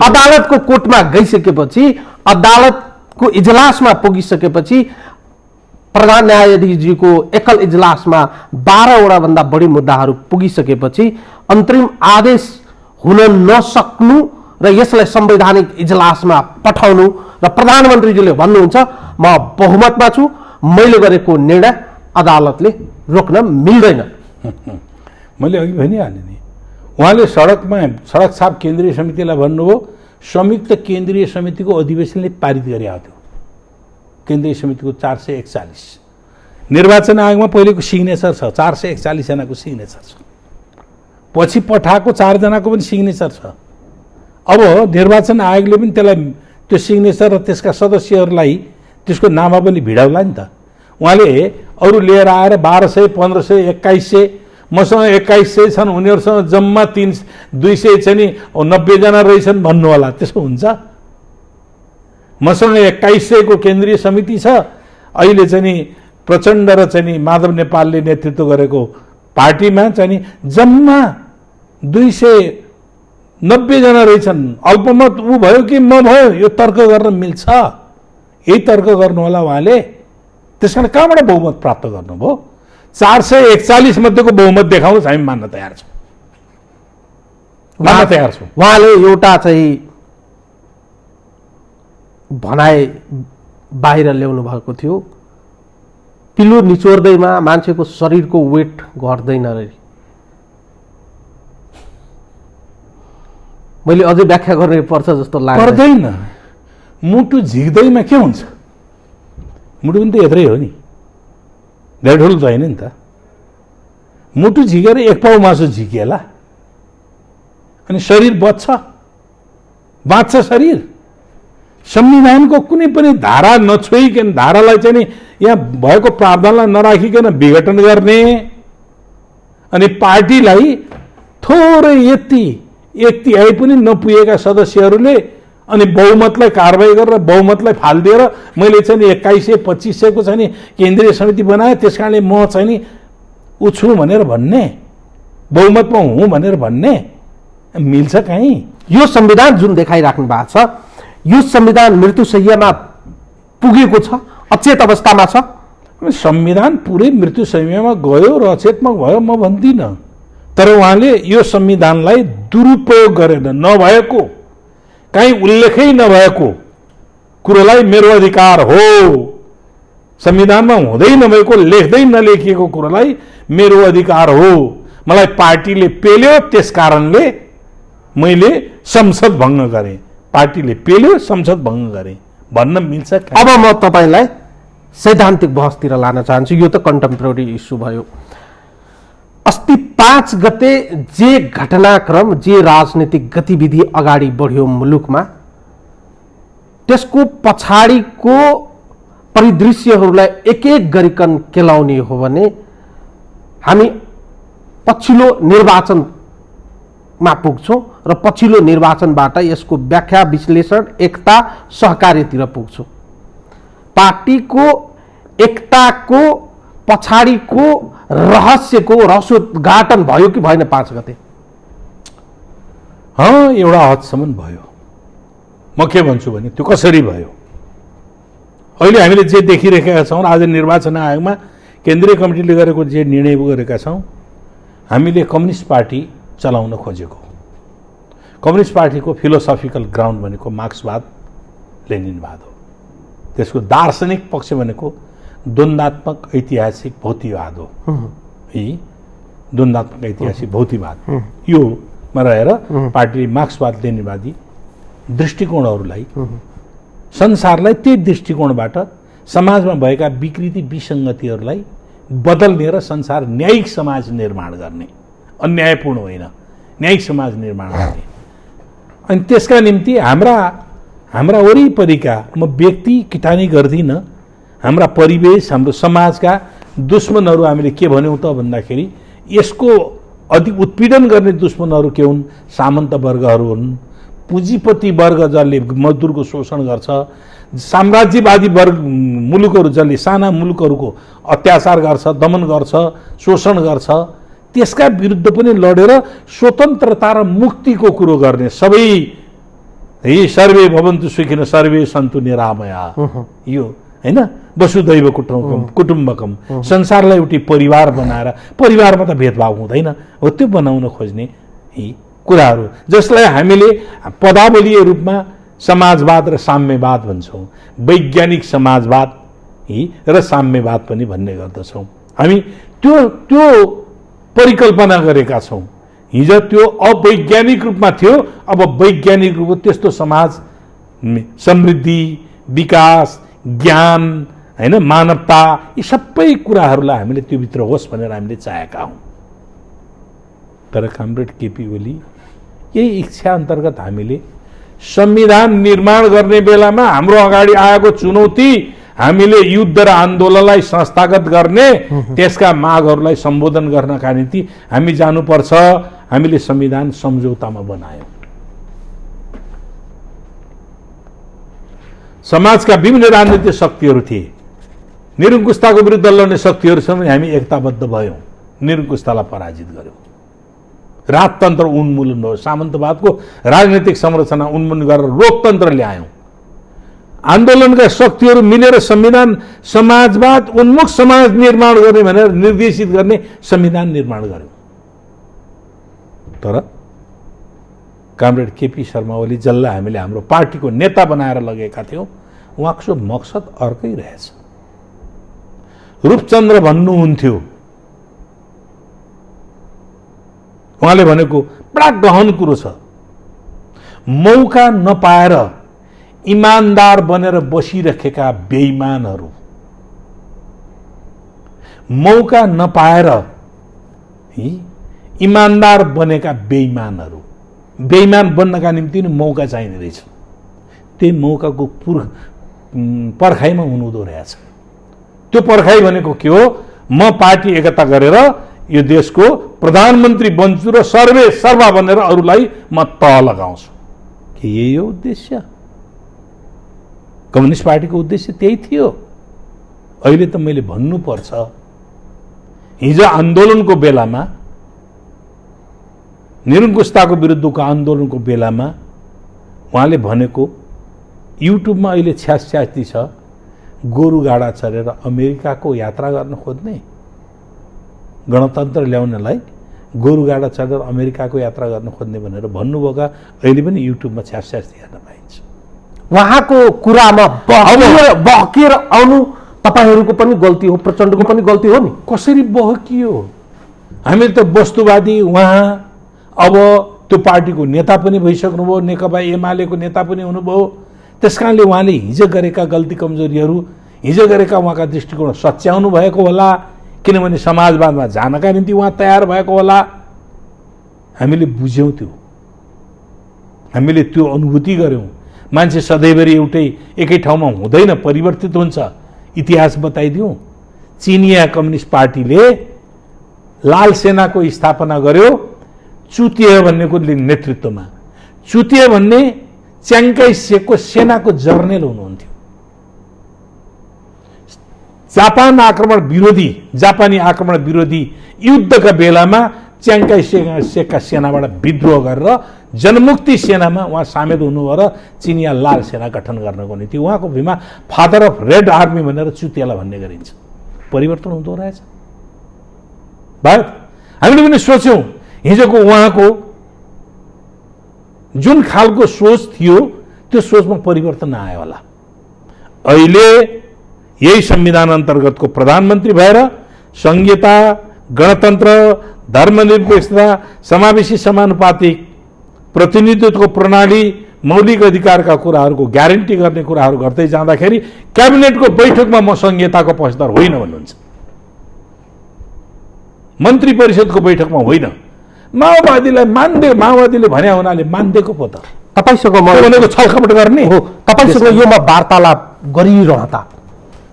अदालतको कोर्टमा गइसकेपछि, अदालतको इजलासमा पुगिसकेपछि, प्रधान न्यायाधीशजीको एकल इजलासमा 12वटा भन्दा बढी मुद्दाहरू पुगिसकेपछि अन्तरिम आदेश हुन नसक्नु र यसलाई संवैधानिक इजलासमा पठाउनु र प्रधानमन्त्रीजीले भन्नुहुन्छ म बहुमतमा छु, मैले गरेको निर्णय अदालतले रोक्न मिल्दैन। मैले अघि भनिहालेँ नि, उहाँले सडक छाप केन्द्रीय समितिलाई भन्नुभयो, संयुक्त केन्द्रीय समितिको अधिवेशनले पारित गरेको थियो। केन्द्रीय समितिको 441 निर्वाचन आयोगमा पहिलेको सिग्नेचर छ, 441 जनाको सिग्नेचर छ। पछि पठाएको 4 जनाको पनि सिग्नेचर छ। अब निर्वाचन आयोगले पनि त्यसलाई, त्यो सिग्नेचर र त्यसका सदस्यहरूलाई त्यसको नाममा पनि भिडाउला नि त। उहाँले अरू लिएर आएर 1200, 1500, 2100, मसँग 2100 छन्, उनीहरूसँग जम्मा 200 चाहिँ नि 90 जना रहेछन् भन्नु होला। त्यसो हुन्छ? मसँग 2100 को केन्द्रीय समिति छ। अहिले चाहिँ नि प्रचण्ड र चाहिँ नि माधव नेपालले नेतृत्व गरेको पार्टीमा चाहिँ नि जम्मा 290 जना रहेछन्। अल्पमत ऊ भयो कि म भयो, यो तर्क गर्न मिल्छ? यही तर्क गर्नु होला उहाँले। त्यसकारण कहाँबाट बहुमत प्राप्त गर्नुभयो? 441 मध्येको बहुमत देखाउनुहोस्, हामी मान्न तयार छौँ, मान्न तयार छौँ। उहाँले एउटा चाहिँ भनाइ बाहिर ल्याउनु भएको थियो, पिलो निचोर्दैमा मान्छेको शरीरको वेट घट्दैन रे। मैले अझै व्याख्या गर्ने पर्छ जस्तो लाग्छ। पर्दैन। मुटु झिक्दैमा के हुन्छ? मुटु पनि त यत्रै हो नि, धेरै ठुलो त होइन नि त। मुटु झिकेर एक पाउ मासु झिकिएला अनि शरीर बाँच्छ शरीर। संविधानको कुनै पनि धारा नछोइकन, धारालाई चाहिँ नि यहाँ भएको प्रावधानलाई नराखिकन विघटन गर्ने अनि पार्टीलाई थोरै यति आइ पनि नपुगेका सदस्यहरूले अनि बहुमतलाई कारबाही गरेर बहुमतलाई फालिदिएर मैले चाहिँ नि 2100-2500 चाहिँ नि केन्द्रीय समिति बनाएँ, त्यस कारणले म चाहिँ नि उछु भनेर भन्ने, बहुमतमा हुँ भनेर भन्ने मिल्छ कहीँ? यो संविधान जुन देखाइराख्नु भएको छ, यो संविधान मृत्युशैय्यामा पुगेको छ, अचेत अवस्थामा छ। संविधान पुरै मृत्युशैय्यामा गयो र अचेतमा भयो म भन्दिनँ, तर उहाँले यो संविधानलाई दुरुपयोग गरेर नभएको, कहीँ उल्लेखै नभएको कुरोलाई मेरो अधिकार हो, संविधानमा हुँदै नभएको, लेख्दै नलेखिएको कुरोलाई मेरो अधिकार हो, मलाई पार्टीले पेल्यो त्यस कारणले मैले संसद भङ्ग गरेँ, पार्टीले पेल्यो संसद भङ्ग गरेँ भन्न मिल्छ? अब म तपाईँलाई सैद्धान्तिक बहसतिर लान चाहन्छु। यो त कन्टेम्पोरेरी इस्यु भयो। अस्ति 5 गते जे घटनाक्रम, जे राजनीतिक गतिविधि अगाडि बढ्यो मुलुकमा, त्यसको पछाडिको परिदृश्यहरूलाई एक एक गरिकन केलाउने हो भने हामी पछिल्लो निर्वाचनमा पुग्छौँ र पछिल्लो निर्वाचनबाट यसको व्याख्या, विश्लेषण, एकता, सहकार्यतिर पुग्छौँ। पार्टीको एकताको पछाडिको रहस्यको रहस्योद्घाटन भयो कि भएन 5 गते? एउटा हदसम्म भयो। म के भन्छु भने त्यो कसरी भयो? अहिले हामीले जे देखिरहेका छौँ, आज निर्वाचन आयोगमा केन्द्रीय कमिटीले गरेको जे निर्णय गरेका छौँ, हामीले कम्युनिस्ट पार्टी चलाउन खोजेको, कम्युनिस्ट पार्टीको फिलोसफिकल ग्राउन्ड भनेको मार्क्सवाद, लेनिनवाद हो। त्यसको दार्शनिक पक्ष भनेको द्वन्द्वात्मक ऐतिहासिक भौतिकवाद हो। है, द्वन्द्वात्मक ऐतिहासिक भौतिकवाद, योमा रहेर पार्टीले मार्क्सवाद, लेनिनवादी दृष्टिकोणहरूलाई, संसारलाई त्यही दृष्टिकोणबाट समाजमा भएका विकृति विसङ्गतिहरूलाई बदल्ने र संसार न्यायिक समाज निर्माण गर्ने, अन्यायपूर्ण होइन, न्यायिक समाज निर्माण गर्ने। अनि त्यसका निम्ति हाम्रा वरिपरिका, म व्यक्ति किटानी गर्दिनँ, हाम्रा परिवेश, हाम्रो समाजका दुश्मनहरू हामीले के भन्यौँ त भन्दाखेरि यसको अधिक उत्पीडन गर्ने दुश्मनहरू के हुन्? सामन्त वर्गहरू हुन्, पुँजीपति वर्ग जसले मजदुरको शोषण गर्छ, साम्राज्यवादी वर्ग मुलुकहरू जसले साना मुलुकहरूको अत्याचार गर्छ, दमन गर्छ, शोषण गर्छ, त्यसका विरुद्ध पनि लडेर स्वतन्त्रता र मुक्तिको कुरो गर्ने, सबै है सर्वे भवन्तु सुखिनः सर्वे सन्तु निरामया, यो हैन, वसुदैव कुटुम्बकम, संसारलाई एउटै परिवार बनाएर, परिवारमा त भेदभाव हुँदैन हो, त्यो बनाउन खोज्ने कुराहरू जसलाई हामीले पदावलीय रूपमा समाजवाद र साम्यवाद भन्छौँ, वैज्ञानिक समाजवाद र साम्यवाद पनि भन्ने गर्दछौँ। हामी त्यो परिकल्पना गरेका छौँ। हिजो त्यो अवैज्ञानिक रूपमा थियो, अब वैज्ञानिक रूपमा त्यस्तो समाज, समृद्धि, विकास, ज्ञान, हैन, मानवता, यी सबै कुराहरूलाई हामीले त्योभित्र होस् भनेर हामीले चाहेका हौँ। तर कमरेड केपी ओली यही इच्छा अन्तर्गत हामीले संविधान निर्माण गर्ने बेलामा हाम्रो अगाडि आएको चुनौती, हामीले युद्ध र आन्दोलनलाई संस्थागत गर्ने, त्यसका मागहरूलाई सम्बोधन गर्नका निम्ति हामी जानुपर्छ। हामीले संविधान सम्झौतामा बनायौँ। समाजका विभिन्न राजनीतिक शक्तिहरू थिए, निरङ्कुशताको विरुद्ध लड्ने शक्तिहरूसँग हामी एकताबद्ध भयौँ, निरङ्कुशतालाई पराजित गर्यौँ। राजतन्त्र उन्मूलन भयो, सामन्तवादको राजनीतिक संरचना उन्मूलन गरेर लोकतन्त्र ल्यायौँ आन्दोलनका शक्तिहरू मिलेर संविधान समाजवाद उन्मुख समाज निर्माण गर्ने भनेर निर्देशित गर्ने संविधान निर्माण गर्यो। तर कमरेड केपी शर्मा ओली जसलाई हामीले हाम्रो पार्टीको नेता बनाएर लगेका थियौँ, उहाँको मकसद अर्कै रहेछ। रूपचन्द्र भन्नुहुन्थ्यो, उहाँले भनेको बडा गहन कुरो छ, मौका नपाएर इमानदार बनेर बसिरहेका बेइमानहरू, मौका नपाएर इमानदार बनेका बेइमानहरू, बेइमान बन्नका निम्ति नि मौका चाहिने रहेछ। त्यही मौकाको पर्खाइमा हुनुहुँदो रहेछ। त्यो पर्खाइ भनेको के हो? म पार्टी एकता गरेर यो देशको प्रधानमन्त्री बन्छु र सर्वे सर्वा भनेर अरूलाई म तह लगाउँछु। के यही हो उद्देश्य? कम्युनिस्ट पार्टीको उद्देश्य त्यही थियो। अहिले त मैले भन्नुपर्छ, हिजो आन्दोलनको बेलामा, निरङ्कुशताको विरुद्धको आन्दोलनको बेलामा उहाँले भनेको युट्युबमा अहिले छ्यास्छ्यास्ती छ, गोरुगाडा चढेर अमेरिकाको यात्रा गर्न खोज्ने, गणतन्त्र ल्याउनलाई गोरुगाडा चढेर अमेरिकाको यात्रा गर्न खोज्ने भनेर भन्नुभएका अहिले पनि युट्युबमा छ्यास्छ्यास्ती हेर्न पाइन्छ। उहाँको कुरामा बहकिएर आउनु तपाईहरूको पनि गल्ती हो, प्रचण्डको पनि गल्ती हो नि। कसरी बहकियो? हामी त वस्तुवादी, उहाँ अब त्यो पार्टीको नेता पनि भइसक्नुभयो, नेकपा एमालेको नेता पनि हुनुभयो। त्यसकारणले उहाँले हिजो गरेका गल्ती कमजोरीहरू, हिजो गरेका उहाँका दृष्टिकोण सच्याउनु भएको होला, किनभने समाजवादमा जानका निम्ति उहाँ तयार भएको होला। हामीले बुझ्यौँ त्यो, हामीले त्यो अनुभूति गऱ्यौँ। मान्छे सधैँभरि एकै ठाउँमा हुँदैन, परिवर्तित हुन्छ। इतिहास बताइदिउँ, चिनिया कम्युनिस्ट पार्टीले लाल सेनाको स्थापना गर्यो चुतिया भन्नेको नेतृत्वमा। चुतिया भन्ने च्याङ्काई सेकको सेनाको जर्नेल हुनुहुन्थ्यो। जापानी आक्रमण विरोधी युद्धका बेलामा च्याङ्काई सेकका सेनाबाट विद्रोह गरेर जनमुक्ति सेनामा उहाँ सामेल हुनुभयो र चिनिया लाल सेना गठन गर्नको निम्ति उहाँको भूमिमा फादर अफ रेड आर्मी भनेर चुतियालाई भन्ने गरिन्छ। परिवर्तन हुँदो रहेछ। भारत हामीले पनि सोच्यौँ हिजोको उहाँको जुन खालको सोच थियो त्यो सोचमा परिवर्तन आयो होला। अहिले यही संविधान अन्तर्गतको प्रधानमन्त्री भएर संघीयता, गणतन्त्र, धर्मनिरपेक्षता, समावेशी समानुपातिक प्रतिनिधित्वको प्रणाली, मौलिक अधिकारका कुराहरूको ग्यारेन्टी गर्ने कुराहरू गर्दै जाँदाखेरि क्याबिनेटको बैठकमा म संघीयताको पक्षधर होइन भन्नुहुन्छ, मन्त्री परिषदको बैठकमा होइन। माओवादीलाई मान्दे, माओवादीले भने हुनाले मान्देको पो त तपाईसँग म भनेको छलकपट गर्ने हो। तपाईसँग यो म वार्तालाप गरिरहँदा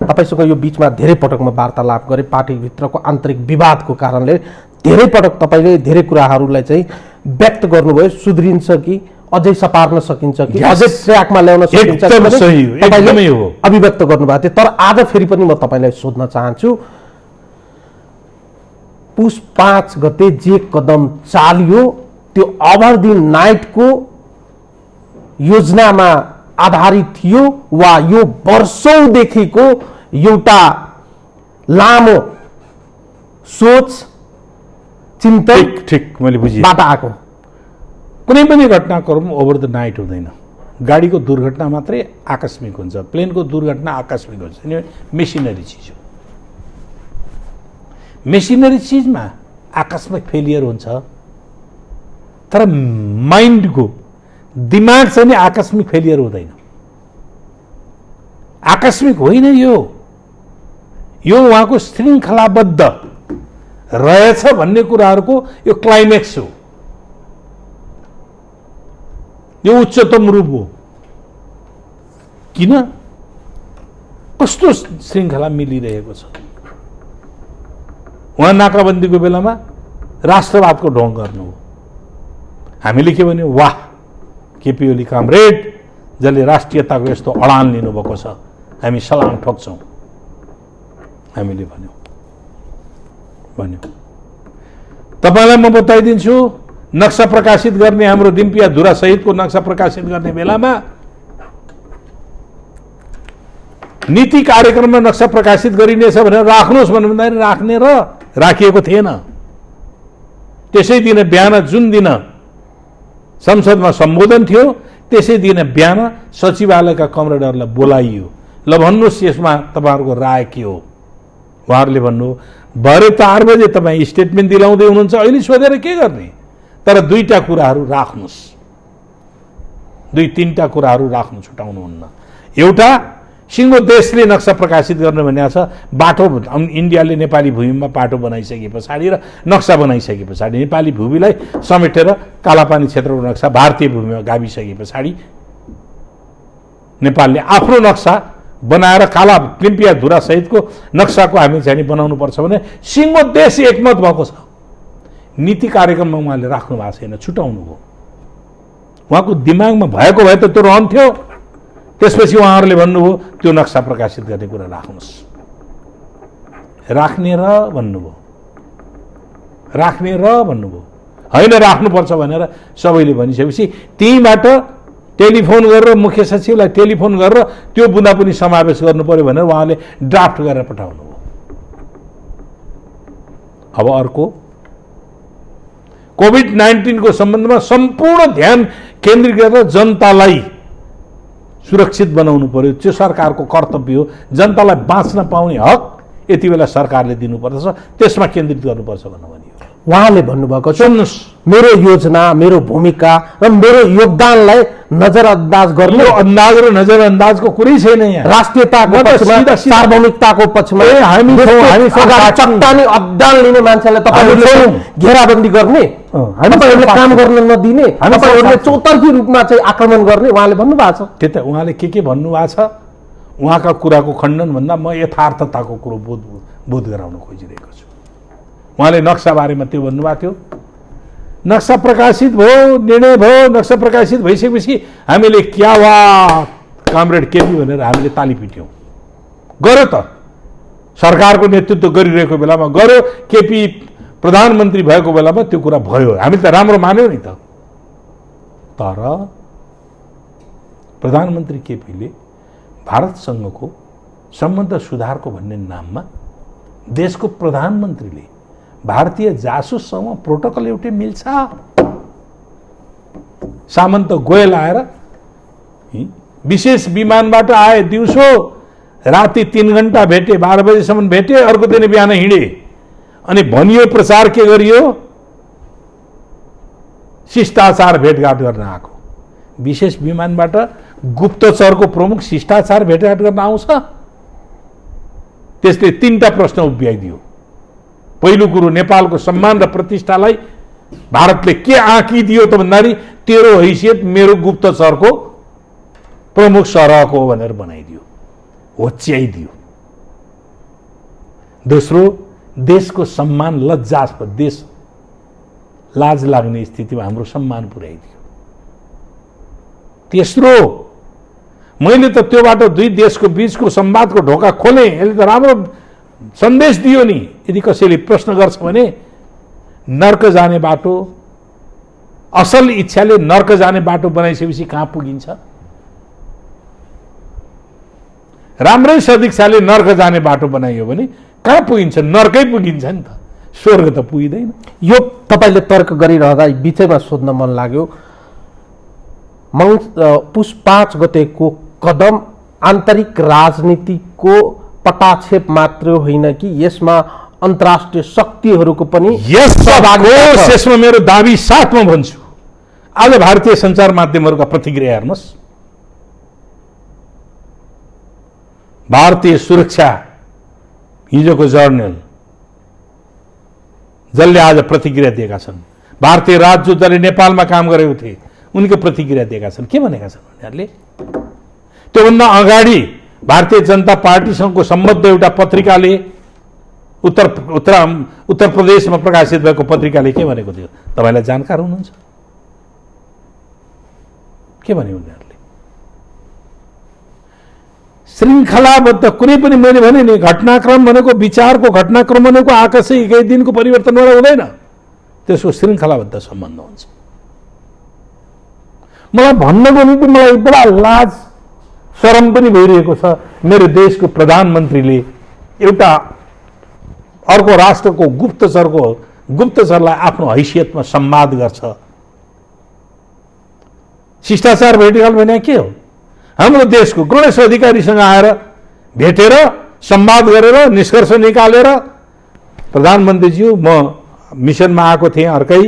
तपाईसँग यो बीचमा धेरै पटक म वार्तालाप गरेँ। पार्टीभित्रको आन्तरिक विवादको कारणले धेरै पटक तपाईँले धेरै कुराहरूलाई चाहिँ व्यक्त गर्नुभयो। सुध्रिन्छ कि अझै सपार्न सकिन्छ कि अझै ट्र्याकमा ल्याउन सकिन्छ तपाईँले अभिव्यक्त गर्नुभएको थियो। तर आज फेरि पनि म तपाईँलाई सोध्न चाहन्छु, पुस 5 गते जे कदम चालियो त्यो अभरदिन नाइटको योजनामा आधारित थियो वा यो वर्षौंदेखिको एउटा लामो सोच चिन्तन ठिक मैले बुझेँ बाट आएको? कुनै पनि घटनाक्रम ओभर द नाइट हुँदैन। गाडीको दुर्घटना मात्रै आकस्मिक हुन्छ, प्लेनको दुर्घटना आकस्मिक हुन्छ, मेसिनरी चिज हो। मेसिनरी चिजमा आकस्मिक फेलियर हुन्छ, तर माइन्डको दिमाग चाहिँ आकस्मिक फेलियर हुँदैन। आकस्मिक होइन यो उहाँको श्रृङ्खलाबद्ध रहेछ भन्ने कुराहरूको यो क्लाइमेक्स हो, यो उच्चतम रूप हो। किन कस्तो श्रृङ्खला मिलिरहेको छ? उहाँ नाकाबन्दीको बेलामा राष्ट्रवादको ढोङ गर्नु हो। हामीले के भन्यो? वाह, केपी ओली कामरेड जसले राष्ट्रियताको यस्तो अडान लिनुभएको छ, हामी सलाम ठोक्छौँ। हामीले भन्यो तपाईँलाई म बताइदिन्छु, नक्सा प्रकाशित गर्ने हाम्रो दिम्पिया धुरा सहितको नक्सा प्रकाशित गर्ने बेलामा नीति कार्यक्रममा नक्सा प्रकाशित गरिनेछ भनेर राख्नुहोस् भन्दाखेरि राख्ने र राखिएको थिएन। त्यसै दिन बिहान जुन दिन संसदमा सम्बोधन थियो त्यसै दिन बिहान सचिवालयका कमरेडरलाई बोलाइयो, ल भन्नुहोस् यसमा तपाईँहरूको राय के हो। उहाँहरूले भन्नु भरे 4 बजे तपाईँ स्टेटमेन्ट दिलाउँदै हुनुहुन्छ, अहिले सोधेर के गर्ने। तर 2टा कुराहरू राख्नुहोस्, 2-3टा कुराहरू राख्नु छुटाउनुहुन्न। एउटा, सिङ्गो देशले नक्सा प्रकाशित गर्ने भनेको छ, बाटो इन्डियाले नेपाली भूमिमा बाटो बनाइसके पछाडि र नक्सा बनाइसके पछाडि नेपाली भूमिलाई समेटेर कालापानी क्षेत्रको नक्सा भारतीय भूमिमा गाभिसके पछाडि नेपालले आफ्नो नक्सा बनाएर काला पिम्पिया धुरा सहितको नक्साको हामी चाहिँ बनाउनुपर्छ भने सिङ्गो देश एकमत भएको छ। नीति कार्यक्रममा उहाँले राख्नु भएको छैन, छुटाउनु भयो। उहाँको दिमागमा भएको भए त त्यो रहन्थ्यो। त्यसपछि उहाँहरूले भन्नुभयो त्यो नक्सा प्रकाशित गर्ने कुरा राख्नुहोस्। राख्ने र भन्नुभयो, राख्ने र भन्नुभयो, होइन राख्नुपर्छ भनेर सबैले भनिसकेपछि त्यहीँबाट टेलिफोन गरेर मुख्य सचिवलाई टेलिफोन गरेर त्यो बुँदा पनि समावेश गर्नु पर्यो भनेर उहाँले ड्राफ्ट गरेर पठाउनु भयो। अब अर्को, कोभिड-19 को सम्बन्धमा सम्पूर्ण ध्यान केन्द्रित गरेर जनतालाई सुरक्षित बनाउनु पर्यो, त्यो सरकारको कर्तव्य हो। जनतालाई बाँच्न पाउने हक यति बेला सरकारले दिनुपर्दछ, त्यसमा केन्द्रित गर्नुपर्छ भन्नु भनियो। उहाँले भन्नुभएको छ सुन्नुहोस्, मेरो योजना, मेरो भूमिका र मेरो योगदानलाई नजरअन्दाज गर्ने, अन्दाज र नजरअन्दाजको कुरै छैन यहाँ। राष्ट्रियताको पक्षमा, सार्वभौमिकताको पक्षमा हामी चट्टानी अब्दान लिने मान्छेलाई तपाईहरुले घेराबन्दी गर्ने, तपाईहरुले काम गर्न नदिने, तपाईहरुले चौतर्फी रूपमा चाहिँ आक्रमण गर्ने उहाँले भन्नुभएको छ। त्यही त उहाँले के भन्नुभएको छ, उहाँका कुराको खण्डन भन्दा म यथार्थताको कुरो बोध गराउन खोजिरहेको छु। उहाँले नक्सा बारेमा त्यो भन्नुभएको थियो, नक्सा प्रकाशित भयो, निर्णय भयो, नक्सा प्रकाशित भइसकेपछि हामीले क्या वा कामरेड केपी भनेर हामीले ताली पिट्यौँ। गर्यो त, सरकारको नेतृत्व गरिरहेको बेलामा गर्यो, केपी प्रधानमन्त्री भएको बेलामा त्यो कुरा भयो, हामीले त राम्रो मान्यौँ नि त। तर प्रधानमन्त्री केपीले भारतसँगको सम्बन्ध सुधारको भन्ने नाममा देशको प्रधानमन्त्रीले भारतीय जासुससँग प्रोटोकल एउटै मिल्छ। सामन्त गोयल आएर विशेष विमानबाट आए, दिउँसो राति 3 घण्टा भेटे, 12 बजेसम्म भेटे, अर्को दिन बिहान हिँडे। अनि भनियो प्रचार के गरियो, शिष्टाचार भेटघाट गर्न आएको। विशेष विमानबाट गुप्तचरको प्रमुख शिष्टाचार भेटघाट गर्न आउँछ? त्यसले 3टा प्रश्न उभ्याइदियो। पहिलो कुरो, नेपालको सम्मान र प्रतिष्ठालाई भारतले के आँकिदियो त भन्दाखेरि तेरो हैसियत मेरो गुप्तचरको प्रमुख सरहको हो भनेर बनाइदियो, होच्याइदियो। दोस्रो, देशको सम्मान लज्जास्पद, देश लाज लाग्ने स्थितिमा हाम्रो सम्मान पुर्याइदियो। तेस्रो, मैले त त्योबाट 2 देशको बीचको संवादको ढोका खोले, यसले त राम्रो सन्देश दियो नि। यदि कसैले प्रश्न गर्छ भने नर्क जाने बाटो, असल इच्छाले नर्क जाने बाटो बनाइसकेपछि कहाँ पुगिन्छ? राम्रै सदिच्छाले नर्क जाने बाटो बनाइयो भने कहाँ पुगिन्छ? नर्कै पुगिन्छ नि त, स्वर्ग त पुगिँदैन। यो तपाईले तर्क गरिरहँदा बिचैमा सोध्न मन लाग्यो, पुस 5 गतेको कदम आन्तरिक राजनीतिको पटाक्षेप मात्र होइन कि यसमा अन्तर्राष्ट्रिय शक्तिहरूको पनि यसमा मेरो दाबी साथमा भन्छु। आज भारतीय सञ्चार माध्यमहरूका प्रतिक्रिया हेर्नुहोस्। भारतीय सुरक्षा हिजोको जर्नल जसले आज प्रतिक्रिया दिएका छन्, भारतीय राजदूतले नेपालमा काम गरेको थिए उनको प्रतिक्रिया दिएका छन्। के भनेका छन् उनीहरूले? त्योभन्दा अगाडि भारतीय जनता पार्टीसँगको सम्बद्ध एउटा पत्रिकाले, उत्तर प्रदेशमा प्रकाशित भएको पत्रिकाले के भनेको थियो? तपाईलाई जानकार हुनुहुन्छ? के भने उनीहरूले? श्रृङ्खलाबद्ध कुनै पनि, मैले भने नि, घटनाक्रम भनेको, विचारको घटनाक्रम भनेको आकाशै एकै दिनको परिवर्तनबाट हुँदैन, त्यसको श्रृङ्खलाबद्ध सम्बन्ध हुन्छ। मलाई भन्नको निम्ति मलाई बडा लाज शरम पनि भइरहेको छ। मेरो देशको प्रधानमन्त्रीले एउटा अर्को राष्ट्रको गुप्तचरलाई आफ्नो हैसियतमा संवाद गर्छ। शिष्टाचार भेटघाट भने के हो? हाम्रो देशको गणेश अधिकारीसँग आएर भेटेर संवाद गरेर निष्कर्ष निकालेर प्रधानमन्त्रीज्यू म मिसनमा आएको थिएँ, अर्कै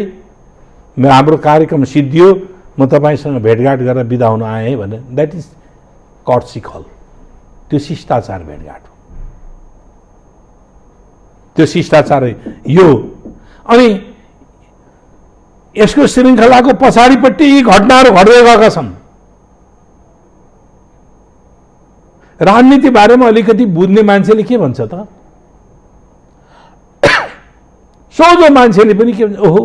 हाम्रो कार्यक्रम सिद्धियो, म तपाईँसँग भेटघाट गरेर बिदा हुन आएँ भने द्याट इज कर्टसी कल। त्यो शिष्टाचार भेटघाट हो, त्यो शिष्टाचार यो। अनि यसको श्रृङ्खलाको पछाडिपट्टि यी घटनाहरू घट्दै गएका छन्। राजनीति बारेमा अलिकति बुझ्ने मान्छेले के भन्छ त? सोझो मान्छेले पनि के भन्छ, ओहो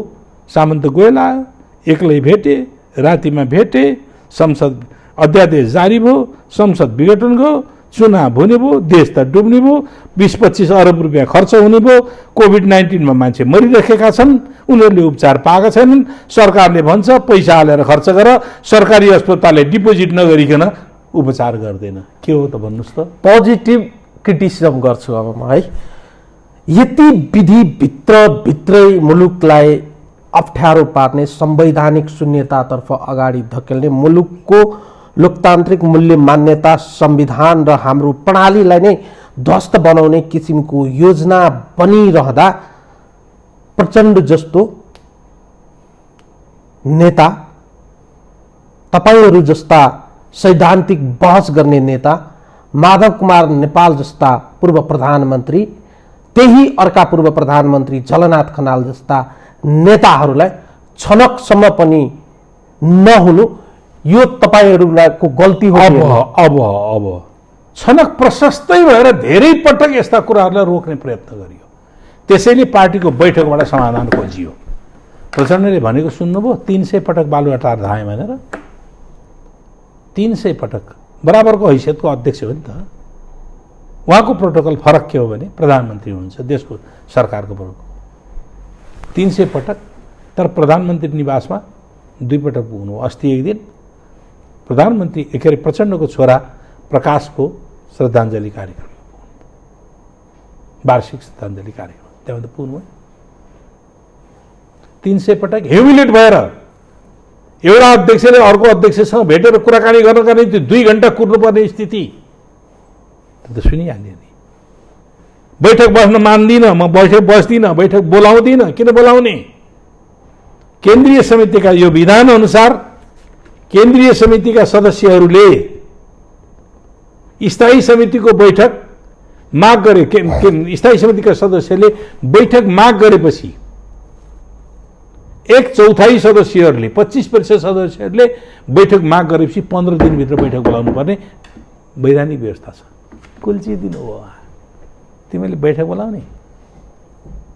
सामन्त गोयल आयो, एक्लै भेटे, रातिमा भेटे, संसद अध्यादेश जारी भयो, संसद विघटन गयो, चुनाव हुने भयो, देश त डुब्ने भयो, 20-25 अरब रुपियाँ खर्च हुने भयो, कोभिड-19 मान्छे मरिरहेका छन्, उनीहरूले उपचार पाएका छैनन्, सरकारले भन्छ पैसा हालेर खर्च गर, सरकारी अस्पतालले डिपोजिट नगरिकन उपचार गर्दैन। के हो त भन्नुहोस् त? पोजिटिभ क्रिटिसिजम गर्छु अब म, है। यति विधिभित्रै मुलुकलाई अप्ठ्यारो पार्ने, संवैधानिक शून्यतातर्फ अगाडि धकेल्ने, मुलुकको लोकतान्त्रिक मूल्य मान्यता, संविधान र हाम्रो प्रणालीलाई नै ध्वस्त बनाउने किसिमको योजना बनिरहँदा प्रचण्ड जस्तो नेता, तपाईहरू जस्ता सैद्धान्तिक बहस गर्ने नेता, माधव कुमार नेपाल जस्ता पूर्व प्रधानमन्त्री, त्यही अर्का पूर्व प्रधानमन्त्री झलनाथ खनाल जस्ता नेताहरूलाई छनकसम्म पनि नहुनु यो तपाईहरूको गल्ती हो। अब छनक प्रशस्तै भएर धेरै पटक यस्ता कुराहरूलाई रोक्ने प्रयत्न गरियो, त्यसैले पार्टीको बैठकबाट समाधान खोजियो। प्रचण्डले भनेको सुन्नुभयो, 300 पटक बालुवाटार धाए भनेर। 300 पटक बराबरको हैसियतको अध्यक्ष हो नि त। उहाँको प्रोटोकल फरक के हो भने प्रधानमन्त्री हुनुहुन्छ, देशको सरकारको प्रोटोकल 300 पटक। तर प्रधानमन्त्री निवासमा 2 पटक पुग्नु। अस्ति एक दिन प्रधानमन्त्री के अरे प्रचण्डको छोरा प्रकाशको श्रद्धाञ्जली कार्यक्रम, वार्षिक श्रद्धाञ्जली कार्यक्रम, त्यहाँ त पुग्नु। 300 पटक ह्युमिलेट भएर एउटा अध्यक्षले अर्को अध्यक्षसँग भेटेर कुराकानी गर्नका निम्ति 2 घण्टा कुर्नुपर्ने स्थिति त सुनिहाल्यो नि। बैठक बस्न मान्दिनँ, म बैठक बस्दिनँ, बैठक बोलाउँदिनँ। किन बोलाउने? केन्द्रीय समितिका यो विधान अनुसार केन्द्रीय समितिका सदस्यहरूले स्थायी समितिको बैठक माग गरे, स्थायी समितिका सदस्यले बैठक माग गरेपछि 1/4 सदस्यहरूले 25% सदस्यहरूले बैठक माग गरेपछि 15 दिनभित्र बैठक बोलाउनु पर्ने वैधानिक व्यवस्था छ। कुल्चिदिनु हो तिमीले बैठक बोलाउने।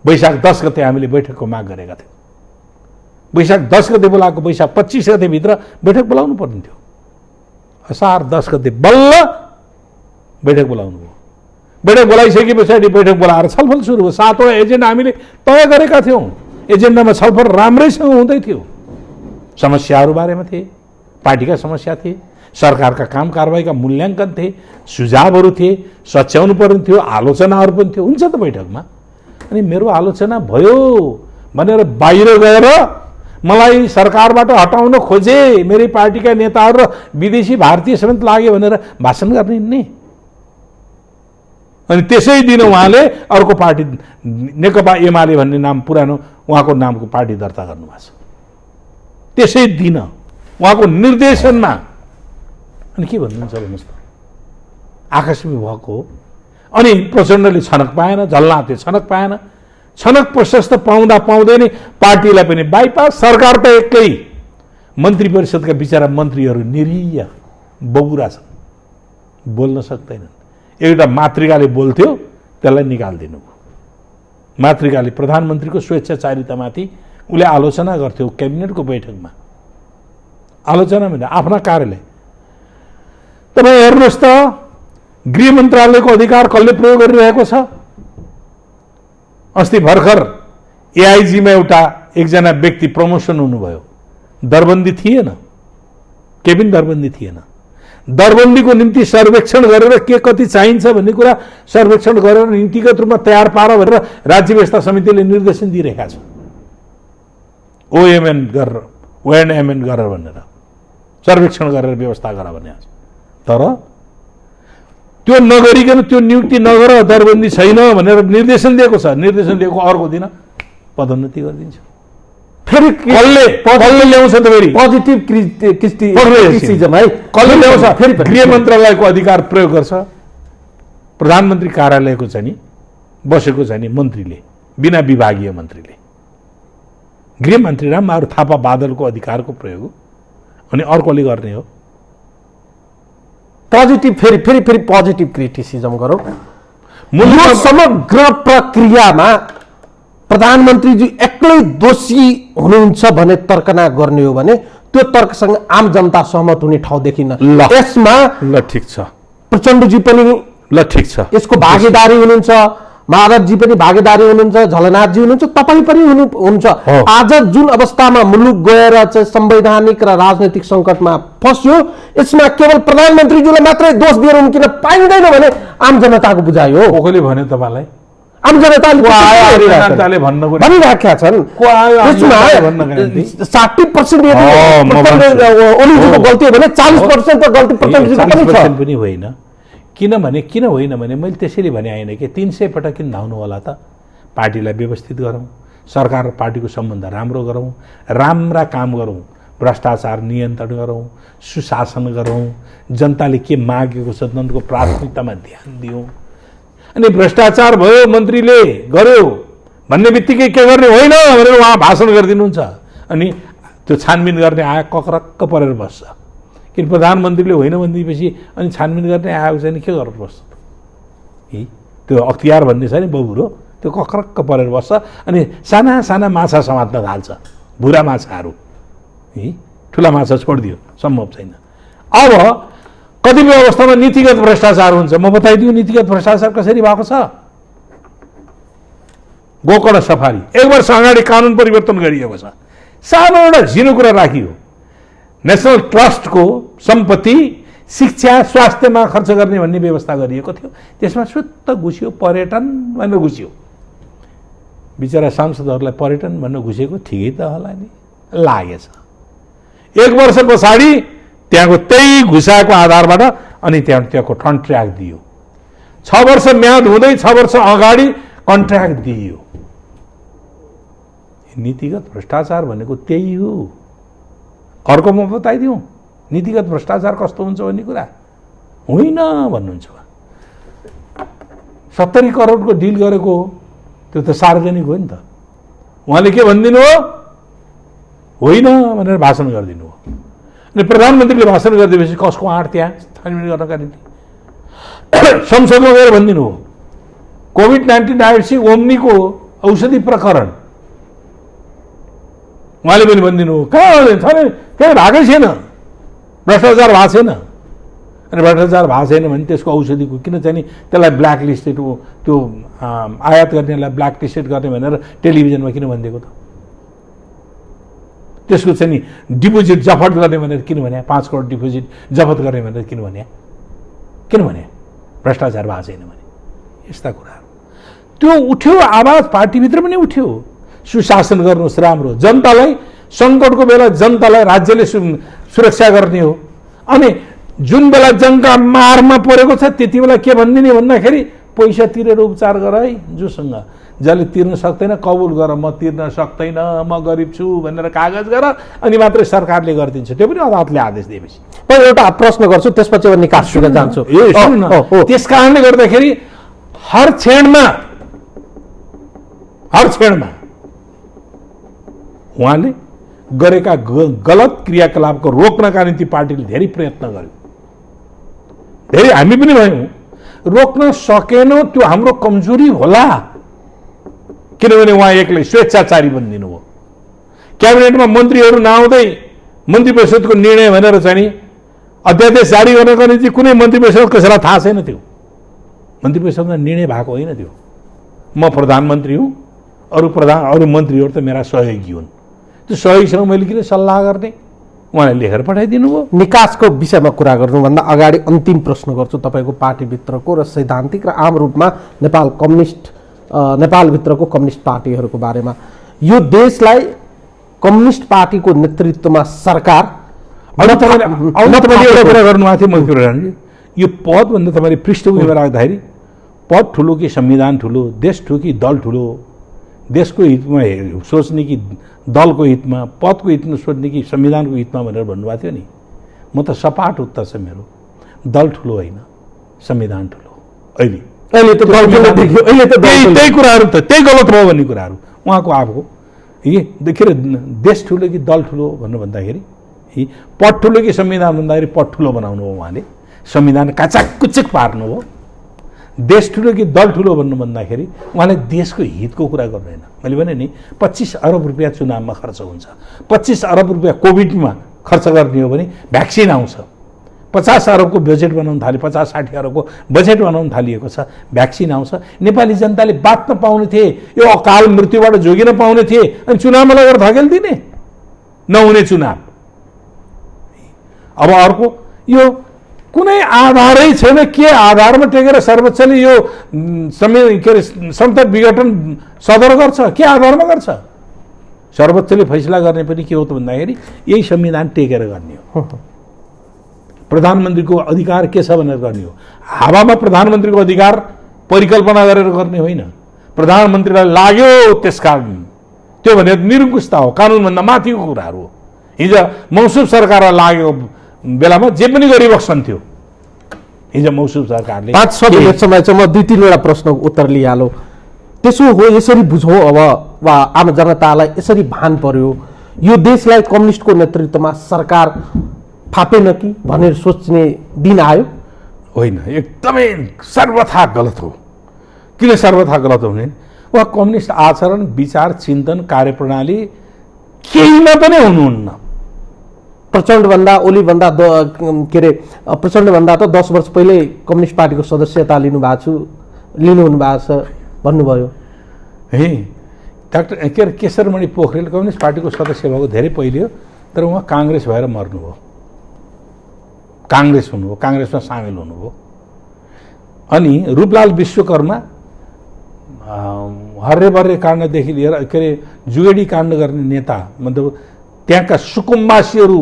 वैशाख 10 गते हामीले बैठकको माग गरेका थियौँ। वैशाख 10 गते बोलाएको वैशाख 25 गतेभित्र बैठक बोलाउनु पर्ने थियो। असार 10 गते बल्ल बैठक बोलाउनु भयो। बैठक बोलाइसके पछाडि बैठक बोलाएर छलफल सुरु भयो। 7वटा एजेन्डा हामीले तय गरेका थियौँ। एजेन्डामा छलफल राम्रैसँग हुँदै थियो। समस्याहरू बारेमा थिए, पार्टीका समस्या थिए, सरकारका काम कारबाहीका मूल्याङ्कन थिए, सुझावहरू थिए, सच्याउनु पर्ने थियो, आलोचनाहरू पनि थियो। हुन्छ त बैठकमा। अनि मेरो आलोचना भयो भनेर बाहिर गएर मलाई सरकारबाट हटाउन खोजे मेरै पार्टीका नेताहरू र विदेशी भारतीय समेत लाग्यो भनेर भाषण गर्ने नि। अनि त्यसै दिन उहाँले अर्को पार्टी नेकपा एमाले भन्ने नाम पुरानो उहाँको नामको पार्टी दर्ता गर्नुभएको छ। त्यसै दिन उहाँको निर्देशनमा। अनि के भन्नुहुन्छ भन्नुहोस् त? आकस्मिक भएको हो। अनि प्रचण्डले छनक पाएन, झलनाथले छनक पाएन। छनक प्रशस्त पाउँदा पाउँदै नै पार्टीलाई पनि बाइपास। सरकार त एक्लै, मन्त्री परिषदका बिचरा मन्त्रीहरू निरीह बबुरा छन्, बोल्न सक्दैनन्। एउटा मातृकाले बोल्थ्यो, त्यसलाई निकालिदिनु भयो। मातृकाले प्रधानमन्त्रीको स्वेच्छाचारितामाथि उसले आलोचना गर्थ्यो क्याबिनेटको बैठकमा। आलोचना भने आफ्ना कार्यालय। तपाईँ हेर्नुहोस् त, गृह मन्त्रालयको अधिकार कसले प्रयोग गरिरहेको छ? अस्ति भर्खर एआइजीमा एकजना व्यक्ति प्रमोसन हुनुभयो। दरबन्दी थिएन, केही पनि दरबन्दी थिएन। दरबन्दीको निम्ति सर्वेक्षण गरेर के कति चाहिन्छ भन्ने कुरा सर्वेक्षण गरेर नीतिगत रूपमा तयार पार भनेर राज्य व्यवस्था समितिले निर्देशन दिइरहेका छ। ओएमएन गरेर ओएनएमएन गरेर भनेर सर्वेक्षण गरेर व्यवस्था गर भन्ने छ। तर त्यो नगरिकन त्यो नियुक्ति नगर दरबन्दी छैन भनेर निर्देशन दिएको छ। निर्देशन दिएको अर्को दिन पदोन्नति गरिदिन्छ। फेरि कसले ल्याउँछ त फेरि पोजिटिभ क्रिटिसिजम है कसले ल्याउँछ? फेरि गृह मन्त्रालयको अधिकार प्रयोग गर्छ। प्रधानमन्त्री कार्यालयको छ नि बसेको छ नि मन्त्रीले, बिना विभागीय मन्त्रीले, गृह मन्त्री रामबहादुर थापा बादलको अधिकारको प्रयोग हो। अनि अर्कोले गर्ने हो पोजिटिभ फेरि पोजिटिभ क्रिटिसिजम गरौँ। यो समग्र प्रक्रियामा प्रधानमन्त्रीजी एक्लै दोषी हुनुहुन्छ भने तर्कना गर्ने हो भने त्यो तर्कसँग आम जनता सहमत हुने ठाउँ देखिन्न। यसमा ल ठिक छ, प्रचण्डजी पनि ल ठिक छ, यसको भागीदारी हुनुहुन्छ, माधवजी पनि भागीदारी हुनुहुन्छ, झलनाथजी हुनुहुन्छ, तपाईँ पनि हुनुहुन्छ। आज जुन अवस्थामा मुलुक गएर चाहिँ संवैधानिक र राजनैतिक सङ्कटमा फस्यो, यसमा केवल प्रधानमन्त्रीज्यूले मात्रै दोष दिएर उम्किन पाइँदैन भने आम जनताको बुझाइ हो। कसले भन्यो तपाईँलाई? आम जनताले भनिराखेका छन्। यसमा 60% ओलीजीको गल्ती हो भने 40% त गल्ती प्रचण्डजीको पनि होइन। किन होइन भने मैले त्यसैले भने आएन कि 300 पटक किन धाउनु होला त? पार्टीलाई व्यवस्थित गरौँ, सरकार र पार्टीको सम्बन्ध राम्रो गरौँ, राम्रा काम गरौँ, भ्रष्टाचार नियन्त्रण गरौँ, सुशासन गरौँ, जनताले के मागेको छ जनताको प्राथमिकतामा ध्यान दियौँ। अनि भ्रष्टाचार भयो मन्त्रीले गर्यो भन्ने बित्तिकै के गर्ने होइन भनेर उहाँ भाषण गरिदिनुहुन्छ। अनि त्यो छानबिन गर्ने आयोग कक्रक्क परेर बस्छ। किन प्रधानमन्त्रीले होइन भनिदिएपछि अनि छानबिन गर्ने आयोग चाहिँ के गरेर बस्छ? त्यो अख्तियार भन्ने छ नि बहुरो, त्यो कक्रक्क परेर बस्छ। अनि साना साना माछा समात्न थाल्छ, भुरा माछाहरू। ठुला माछा छोडिदियो, सम्भव छैन। अब कतिपय अवस्थामा नीतिगत भ्रष्टाचार हुन्छ। म बताइदिउँ नीतिगत भ्रष्टाचार कसरी भएको छ। गोकर्ण सफारी 1 वर्ष अगाडि कानुन परिवर्तन गरिएको छ। सानो एउटा झिनो कुरा राखियो, नेसनल ट्रस्टको सम्पत्ति शिक्षा स्वास्थ्यमा खर्च गर्ने भन्ने व्यवस्था गरिएको थियो। त्यसमा सुत्त घुस्यो, पर्यटन भनेर घुस्यो। बिचरा सांसदहरूलाई पर्यटन भन्न घुसेको ठिकै त होला नि, लागेछ। 1 वर्ष पछाडि त्यहाँको त्यही घुसाएको आधारबाट अनि त्यहाँको कन्ट्र्याक्ट दियो। 6 वर्ष म्याद हुँदै 6 वर्ष अगाडि कन्ट्र्याक्ट दियो। नीतिगत भ्रष्टाचार भनेको त्यही हो। अर्को म बताइदिउँ नीतिगत भ्रष्टाचार कस्तो हुन्छ भन्ने कुरा होइन भन्नुहुन्छ। 70 करोडको डिल गरेको त्यो त सार्वजनिक हो नि त। उहाँले के भनिदिनु हो? होइन भनेर भाषण गरिदिनु हो। अनि प्रधानमन्त्रीले भाषण गरिदिएपछि कसको आँट त्यहाँ छानबिन गर्नका निम्ति संसदमा गएर भनिदिनु हो कोभिड-19 आएपछि ओम्नीको औषधि प्रकरण उहाँले पनि भनिदिनु हो कहाँ भागै छैन, भ्रष्टाचार भएको छैन। अनि भ्रष्टाचार भएको छैन भने त्यसको औषधिको किन चाहिँ नि त्यसलाई ब्ल्याक लिस्टेड त्यो आयात गर्नेलाई ब्ल्याक लिस्टेड गर्ने भनेर टेलिभिजनमा किन भनिदिएको त? त्यसको चाहिँ नि डिपोजिट जफत गर्ने भनेर किन भने? 5 करोड डिपोजिट जफत गर्ने भनेर किन भने? भ्रष्टाचार भएको छैन भने? यस्ता कुराहरू त्यो उठ्यो, आवाज पार्टीभित्र पनि उठ्यो। सुशासन गर्नुहोस् राम्रो, जनतालाई सङ्कटको बेला जनतालाई राज्यले सुरक्षा गर्ने हो। अनि जुन बेला जङ्गा मारमा परेको छ त्यति बेला के भनिदिने भन्दाखेरि पैसा तिरेर उपचार गर है, जोसँग जसले तिर्न सक्दैन कबुल गर, म तिर्न सक्दैन, म गरिब छु भनेर कागज गर, अनि मात्रै सरकारले गरिदिन्छ। त्यो पनि अदालतले आदेश दिएपछि। म एउटा प्रश्न गर्छु त्यसपछि म निकास गर्न जान्छु। त्यस कारणले गर्दाखेरि हर क्षणमा उहाँले गरेका गलत क्रियाकलापको रोक्नका निम्ति पार्टीले धेरै प्रयत्न गर्यो। धेरै हामी पनि भयौँ, रोक्न सकेनौँ। त्यो हाम्रो कमजोरी होला, किनभने उहाँ एक्लै स्वेच्छाचारी बनिदिनु हो। क्याबिनेटमा मन्त्रीहरू नआउँदै मन्त्री परिषदको निर्णय भनेर चाहिँ नि अध्यादेश जारी गर्नको निम्ति कुनै मन्त्री परिषद कसैलाई थाहा छैन। त्यो मन्त्री परिषदमा निर्णय भएको होइन। त्यो म प्रधानमन्त्री हुँ, अरू मन्त्रीहरू त मेरा सहयोगी हुन्। त्यो सहयोगीसँग मैले किन सल्लाह गर्ने? उहाँले लेखेर पठाइदिनु भयो। निकासको विषयमा कुरा गर्नुभन्दा अगाडि अन्तिम प्रश्न गर्छु तपाईँको पार्टीभित्रको र सैद्धान्तिक र आम रूपमा नेपालभित्रको कम्युनिस्ट पार्टीहरूको बारेमा। यो देशलाई कम्युनिस्ट पार्टीको नेतृत्वमा सरकार तपाईँले एउटा कुरा गर्नुभएको थियो, म कुरा गर्नु यो पदभन्दा तपाईँले पृष्ठभूमिमा राख्दाखेरि पद ठुलो कि संविधान ठुलो, देश ठुलो कि दल ठुलो, देशको हितमा सोच्ने कि दलको हितमा, पदको हितमा सोच्ने कि संविधानको हितमा भनेर भन्नुभएको थियो नि। म त सपाट उत्तर छ मेरो, दल ठुलो होइन संविधान ठुलो। अहिले त त्यही कुराहरू त त्यही गलत भयो भन्ने कुराहरू उहाँको आफूको देखेर देश ठुलो कि दल ठुलो भन्नु भन्दाखेरि पद ठुलो कि संविधान भन्दाखेरि पद ठुलो बनाउनु हो उहाँले, संविधान काचाकुचिक पार्नु हो। देश ठुलो कि दल ठुलो भन्नु भन्दाखेरि उहाँले देशको हितको कुरा गर्दैन। मैले भने नि 25 अरब रुपियाँ चुनावमा खर्च हुन्छ, 25 अरब रुपियाँ कोभिडमा खर्च गर्ने हो भने भ्याक्सिन आउँछ, 50 अरबको बजेट बनाउन थाल्यो, 50-60 अरबको बजेट बनाउन थालिएको छ, भ्याक्सिन आउँछ। नेपाली जनताले बाँच्न पाउने थिए, यो अकाल मृत्युबाट जोगिन पाउने थिए, अनि चुनावमा लगेर धकेलिदिने नहुने चुनाव। अब अर्को यो कुनै आधारै छैन, के आधारमा टेकेर सर्वोच्चले यो के अरे संसद विघटन सदर गर्छ, के आधारमा गर्छ? सर्वोच्चले फैसला गर्ने पनि के हो त भन्दाखेरि यही संविधान टेकेर गर्ने हो। प्रधानमन्त्रीको अधिकार के छ भनेर गर्ने हो। हावामा प्रधानमन्त्रीको अधिकार परिकल्पना गरेर गर्ने होइन। प्रधानमन्त्रीलाई लाग्यो त्यसकारण त्यो भने निरङ्कुशता हो, कानुनभन्दा माथिको कुराहरू हो। हिजो मौसुम सरकारलाई लागेको बेलामा जे पनि गरिबक्सन्थ्यो। हिजो मौसुम सरकारले 5-6 मिनट समय छ, म 2-3वटा प्रश्नको उत्तर लिइहालौँ। त्यसो हो यसरी बुझौँ अब, वा आम जनतालाई यसरी भान पर्यो यो देशलाई कम्युनिस्टको नेतृत्वमा सरकार फापेन कि भनेर सोच्ने दिन आयो? होइन, एकदमै सर्वथा गलत हो। किन सर्वथा गलत हो भने उहाँ कम्युनिस्ट आचरण, विचार, चिन्तन, कार्यप्रणाली केहीमा पनि हुनुहुन्न। प्रचण्डभन्दा ओलीभन्दा के अरे प्रचण्डभन्दा त 10 वर्ष पहिले कम्युनिस्ट पार्टीको सदस्यता लिनुहुनु भएको छ भन्नुभयो। है डाक्टर के अरे केशरमणि पोखरेल कम्युनिस्ट पार्टीको सदस्य भएको धेरै पहिले हो, तर उहाँ काङ्ग्रेस भएर मर्नुभयो, काङ्ग्रेस हुनुभयो, काङ्ग्रेसमा सामेल हुनुभयो। अनि रूपलाल विश्वकर्मा हर्रेबर्रे काण्डदेखि लिएर के अरे जुगेडी काण्ड गर्ने नेता, मतलब त्यहाँका सुकुम्बासीहरू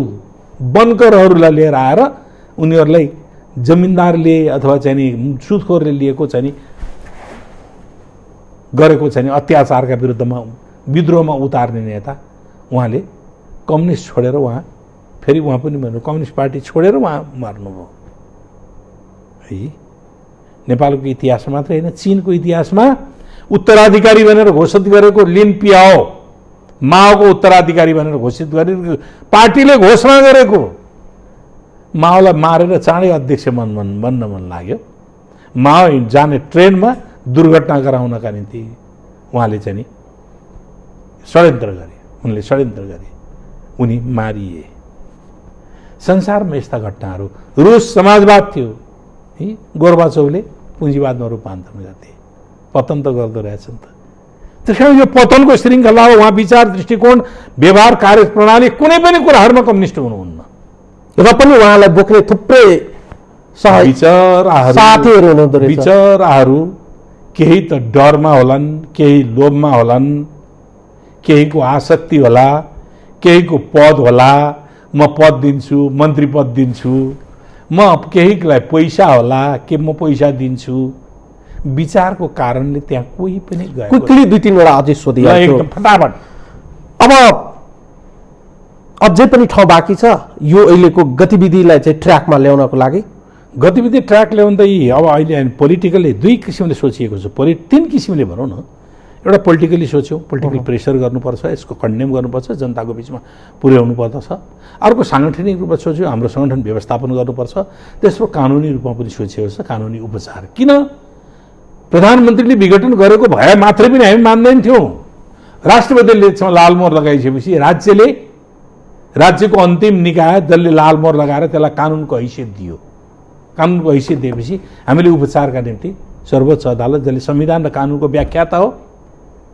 बनकरहरूलाई लिएर आएर उनीहरूलाई जमिनदारले अथवा चाहिँ नि सुदखोरले लिएको चाहिँ नि गरेको चाहिँ अत्याचारका विरुद्धमा विद्रोहमा उतार्ने नेता। उहाँले कम्युनिस्ट छोडेर उहाँ फेरि उहाँ पनि भन्नु कम्युनिस्ट पार्टी छोडेर उहाँ मर्नुभयो। है नेपालको इतिहासमा मात्रै होइन, चीनको इतिहासमा उत्तराधिकारी भनेर घोषित गरेको लिन पियाओ माओको उत्तराधिकारी भनेर घोषित गरेको पार्टीले घोषणा गरेको, माओलाई मारेर चाँडै अध्यक्ष बन्न मन लाग्यो। माओ जाने ट्रेनमा दुर्घटना गराउनका निम्ति उहाँले चाहिँ नि षड्यन्त्र गरे, उनले षड्यन्त्र गरे, उनी मारिए। संसारमा यस्ता घटनाहरू, रुस समाजवाद थियो, गोर्बाचौले पुँजीवादमा रूपान्तरण गर्थे, पतन त गर्दो रहेछन् त। त्यस कारण यो पतनको श्रृङ्खला हो। उहाँ विचार, दृष्टिकोण, व्यवहार, कार्यप्रणाली कुनै पनि कुराहरूमा कम्युनिस्ट हुनुहुन्न र पनि उहाँलाई बोक्ने थुप्रै साथीहरू हुनुहुँदो रहेछ। विचारहरू केही त डरमा होलान्, केही लोभमा होलान्, केहीको आसक्ति होला, केहीको पद होला, म पद दिन्छु, मन्त्री पद दिन्छु, म केहीलाई पैसा होला के म पैसा दिन्छु, विचारको कारणले त्यहाँ कोही पनि गयो। क्विकली 2-3वटा अझै सोधिहाल्छु एकदम फटाफट। अब अझै पनि ठाउँ बाँकी छ यो अहिलेको गतिविधिलाई चाहिँ ट्र्याकमा ल्याउनको लागि। गतिविधि ट्र्याक ल्याउँदै अब अहिले पोलिटिकली 2 किसिमले सोचिएको छ, 3 किसिमले भनौँ न। एउटा पोलिटिकली सोच्यौँ, पोलिटिकल प्रेसर गर्नुपर्छ, यसको कन्डेम गर्नुपर्छ, जनताको बिचमा पुर्याउनु पर्दछ। अर्को साङ्गठनिक रूपमा सोच्यौँ, हाम्रो सङ्गठन व्यवस्थापन गर्नुपर्छ। तेस्रो कानुनी रूपमा पनि सोचिएको छ, कानुनी उपचार। किन प्रधानमन्त्रीले विघटन गरेको भए मात्रै पनि हामी मान्दैन थियौँ। राष्ट्रपतिले लालमोहर लगाइसकेपछि राज्यको अन्तिम निकाय जसले लालमोहर लगाएर त्यसलाई कानुनको हैसियत दियो। कानुनको हैसियत दिएपछि हामीले उपचारका निम्ति सर्वोच्च अदालत, जसले संविधान र कानुनको व्याख्याता हो,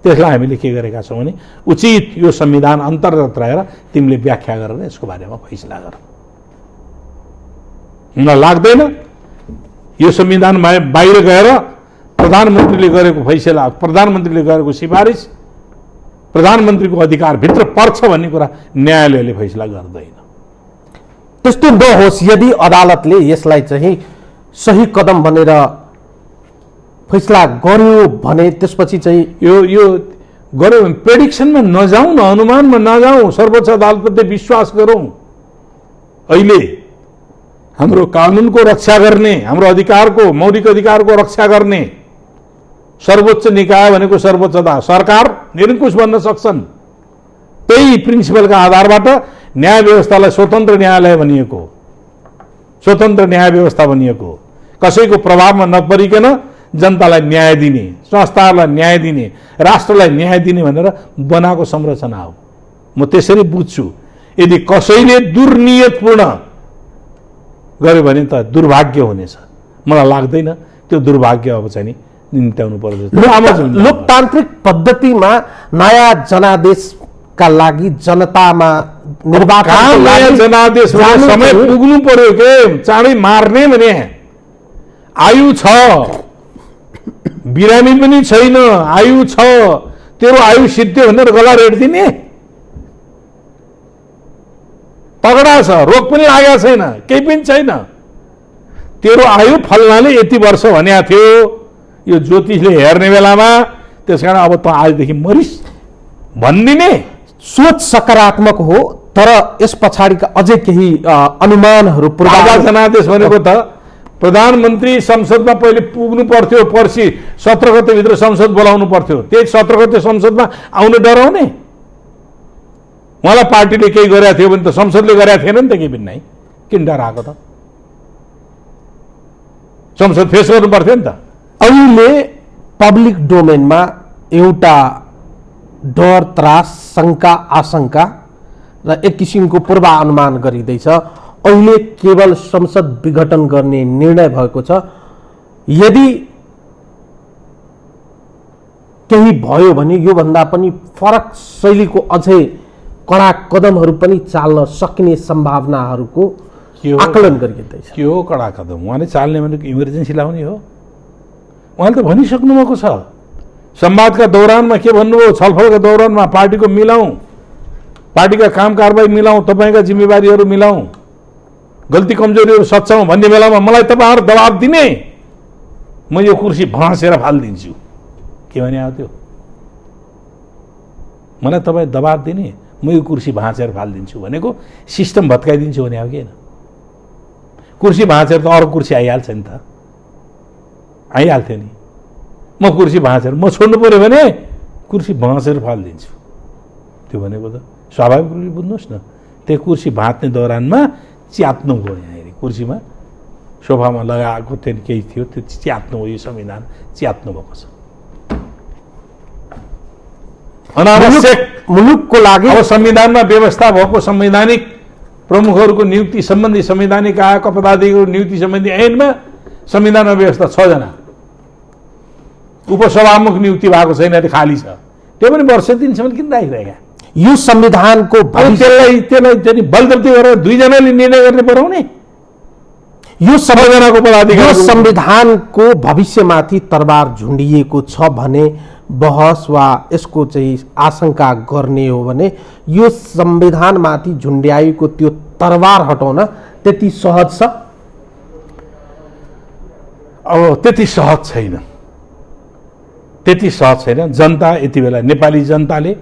त्यसलाई हामीले के गरेका छौँ भने उचित यो संविधान अन्तर्गत रहेर तिमीले व्याख्या गरेर यसको बारेमा फैसला गर। मलाई लाग्दैन यो संविधान बाहिर गएर प्रधानमन्त्रीले गरेको फैसला, प्रधानमन्त्रीले गरेको सिफारिस प्रधानमन्त्रीको अधिकारभित्र पर्छ भन्ने कुरा न्यायालयले फैसला गर्दैन। त्यस्तो नहोस्, यदि अदालतले यसलाई चाहिँ सही कदम भनेर फैसला गर्यो भने त्यसपछि चाहिँ यो गर्यो भने प्रेडिक्सनमा नजाउँ न, अनुमानमा नजाउँ, सर्वोच्च अदालतप्रति विश्वास गरौँ। अहिले हाम्रो कानुनको रक्षा गर्ने, हाम्रो अधिकारको, मौलिक अधिकारको रक्षा गर्ने सर्वोच्च निकाय भनेको सर्वोच्च अदालत, सरकार निरङ्कुश बन्न सक्छन्। त्यही प्रिन्सिपलका आधारबाट न्याय व्यवस्थालाई स्वतन्त्र न्यायालय भनिएको, स्वतन्त्र न्याय व्यवस्था भनिएको, कसैको प्रभावमा नपरिकन जनतालाई न्याय दिने, संस्थाहरूलाई न्याय दिने, राष्ट्रलाई न्याय दिने भनेर बनाएको संरचना हो। म त्यसरी बुझ्छु। यदि कसैले दुर्नियतपूर्ण गर्यो भने त दुर्भाग्य हुनेछ। मलाई लाग्दैन त्यो दुर्भाग्य अब चाहिँ नि निम्त्याउनु पर्छ। लोकतान्त्रिक पद्धतिमा नयाँ जनादेशका लागि जनतामा निर्वाचन जनादेश समय पुग्नु पर्यो के, चाँडै मार्ने भने आयु छ, बिरामी पनि छैन, आयु छ, तेरो आयु सिद्धियो भनेर गला रेट्दिने तगडा छ, रोग पनि लागेको छैन, केही पनि छैन, तेरो आयु फल्नाले यति वर्ष भनेको थियो यो ज्योतिषले हेर्ने बेलामा, त्यसकारण अब त आजदेखि मरिस भनिदिने सोच सकारात्मक हो। तर यस पछाडिका अझै केही अनुमानहरू पूर्वाधार जनादेश भनेको त प्रधानमन्त्री संसदमा पहिले पुग्नु पर्थ्यो, पर्सि 17 गतेभित्र संसद बोलाउनु पर्थ्यो, त्यही 17 गते संसदमा आउनु डराउने। उहाँलाई पार्टीले केही गरेको थियो भने त संसदले गरेको थिएन नि त, केही पनि नै, किन डराएको त? संसद फेस गर्नु पर्थ्यो नि त। अहिले पब्लिक डोमेनमा एउटा डर, त्रास, शङ्का, आशंका र एक किसिमको पूर्वानुमान गरिँदैछ। अहिले केवल संसद विघटन गर्ने निर्णय भएको छ। यदि केही भयो भने योभन्दा पनि फरक शैलीको अझै कडा कदमहरू पनि चाल्न सकिने सम्भावनाहरूको आकलन गरिँदैछ। के हो कडा कदम? उहाँले चाल्ने भनेको इमर्जेन्सी लाउने हो। उहाँले त भनिसक्नु भएको छ, संवादका दौरानमा के भन्नुभयो, छलफलका दौरानमा पार्टीको मिलाउँ, पार्टीका काम कारबाही मिलाउँ, तपाईँका जिम्मेवारीहरू मिलाउँ, गल्ती कमजोरीहरू सच्याउँ भन्ने बेलामा मलाई तपाईँहरू दबाब दिने, म यो कुर्सी भाँसेर फालिदिन्छु। के भने आयो त्यो? मलाई तपाईँ दबाब दिने, म यो कुर्सी भाँचेर फालिदिन्छु भनेको सिस्टम भत्काइदिन्छु भने अब के? कुर्सी भाँचेर त अरू कुर्सी आइहाल्छ नि त, आइहाल्थ्यो नि। म कुर्सी भाँचेर म छोड्नु पऱ्यो भने कुर्सी भाँचेर फालिदिन्छु, त्यो भनेको त स्वाभाविक रूपले बुझ्नुहोस् न। त्यो कुर्सी भाँच्ने दौरानमा च्यात्नु गयो, यहाँ कुर्सीमा सोफामा लगाएको त्यो केही थियो, त्यो च्यात्नु हो। यो संविधान च्यात्नु भएको छ। अनावश्यक मुलुकको लागि अब संविधानमा व्यवस्था भएको संवैधानिक प्रमुखहरूको नियुक्ति सम्बन्धी, संवैधानिक आयोगका पदाधिकारीको नियुक्ति सम्बन्धी ऐनमा संविधानमा व्यवस्था 6 जना, उपसभामुख नियुक्ति भएको छैन, त्यो खाली छ। त्यो पनि वर्ष 3 सम्म किन राखिरहेका? यो संविधानको त्यसलाई बलजफ्ती गरेर 2 जनाले निर्णय गर्ने बनाउने, यो सबैजनाको पदाधिकारी। यो संविधानको भविष्यमाथि तरबार झुन्डिएको छ भने बहस वा यसको चाहिँ आशंका गर्ने हो भने यो संविधानमाथि झुन्ड्याएको त्यो तरबार हटाउन त्यति सहज छ? अब त्यति सहज छैन, त्यति सहज छैन। जनता यति बेला, नेपाली जनताले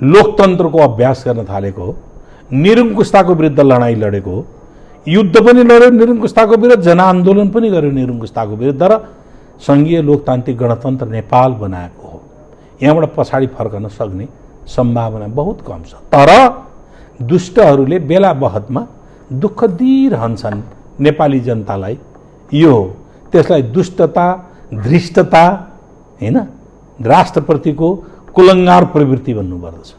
लोकतन्त्रको अभ्यास गर्न थालेको हो, निरङ्कुशताको विरुद्ध लडाईँ लडेको हो, युद्ध पनि लड्यो निरङ्कुशताको विरुद्ध, जनआन्दोलन पनि गर्यो निरङ्कुशताको विरुद्ध, र सङ्घीय लोकतान्त्रिक गणतन्त्र नेपाल बनाएको हो। यहाँबाट पछाडि फर्कन सक्ने सम्भावना बहुत कम छ। तर दुष्टहरूले बेला बखतमा दुःख दिइरहन्छन् नेपाली जनतालाई। यो हो, त्यसलाई दुष्टता, धृष्टता, हैन, राष्ट्रप्रतिको कुलङ्गार प्रवृत्ति भन्नुपर्दछ।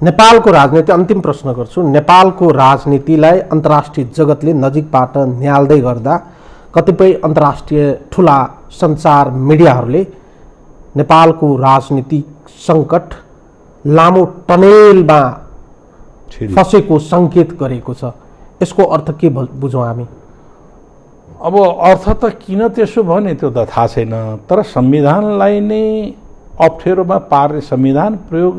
नेपालको राजनीति, अन्तिम प्रश्न गर्छु, नेपालको राजनीतिलाई अन्तर्राष्ट्रिय जगतले नजिकबाट निहाल्दै गर्दा कतिपय अन्तर्राष्ट्रिय ठुला सञ्चार मिडियाहरूले नेपालको राजनीतिक सङ्कट लामो टनेलमा फसेको सङ्केत गरेको छ। यसको अर्थ के बुझौँ हामी? अब अर्थ त किन त्यसो भने त्यो त थाहा छैन, तर संविधानलाई नै अप्ठ्यारोमा पार्ने, संविधान प्रयोग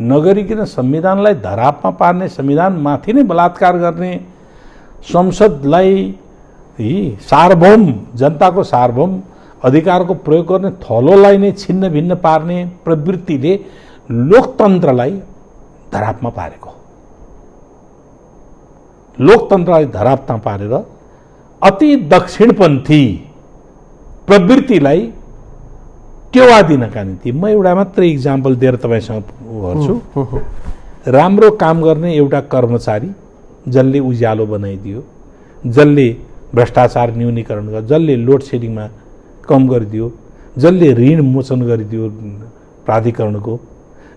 नगरिकन संविधानलाई धरापमा पार्ने, संविधानमाथि नै बलात्कार गर्ने, संसदलाई सार्वभौम जनताको सार्वभौम अधिकारको प्रयोग गर्ने थलोलाई नै छिन्न भिन्न पार्ने प्रवृत्तिले लोकतन्त्रलाई धरापमा पारेको, लोकतन्त्रलाई धरापमा पारेर अति दक्षिणपन्थी प्रवृत्तिलाई टेवा दिनका निम्ति म एउटा मात्रै इक्जाम्पल दिएर तपाईँसँग गर्छु। राम्रो काम गर्ने एउटा कर्मचारी जसले उज्यालो बनाइदियो, जसले भ्रष्टाचार न्यूनीकरण गर्यो, जसले लोड सेडिङमा कम गरिदियो, जसले ऋण मोचन गरिदियो प्राधिकरणको,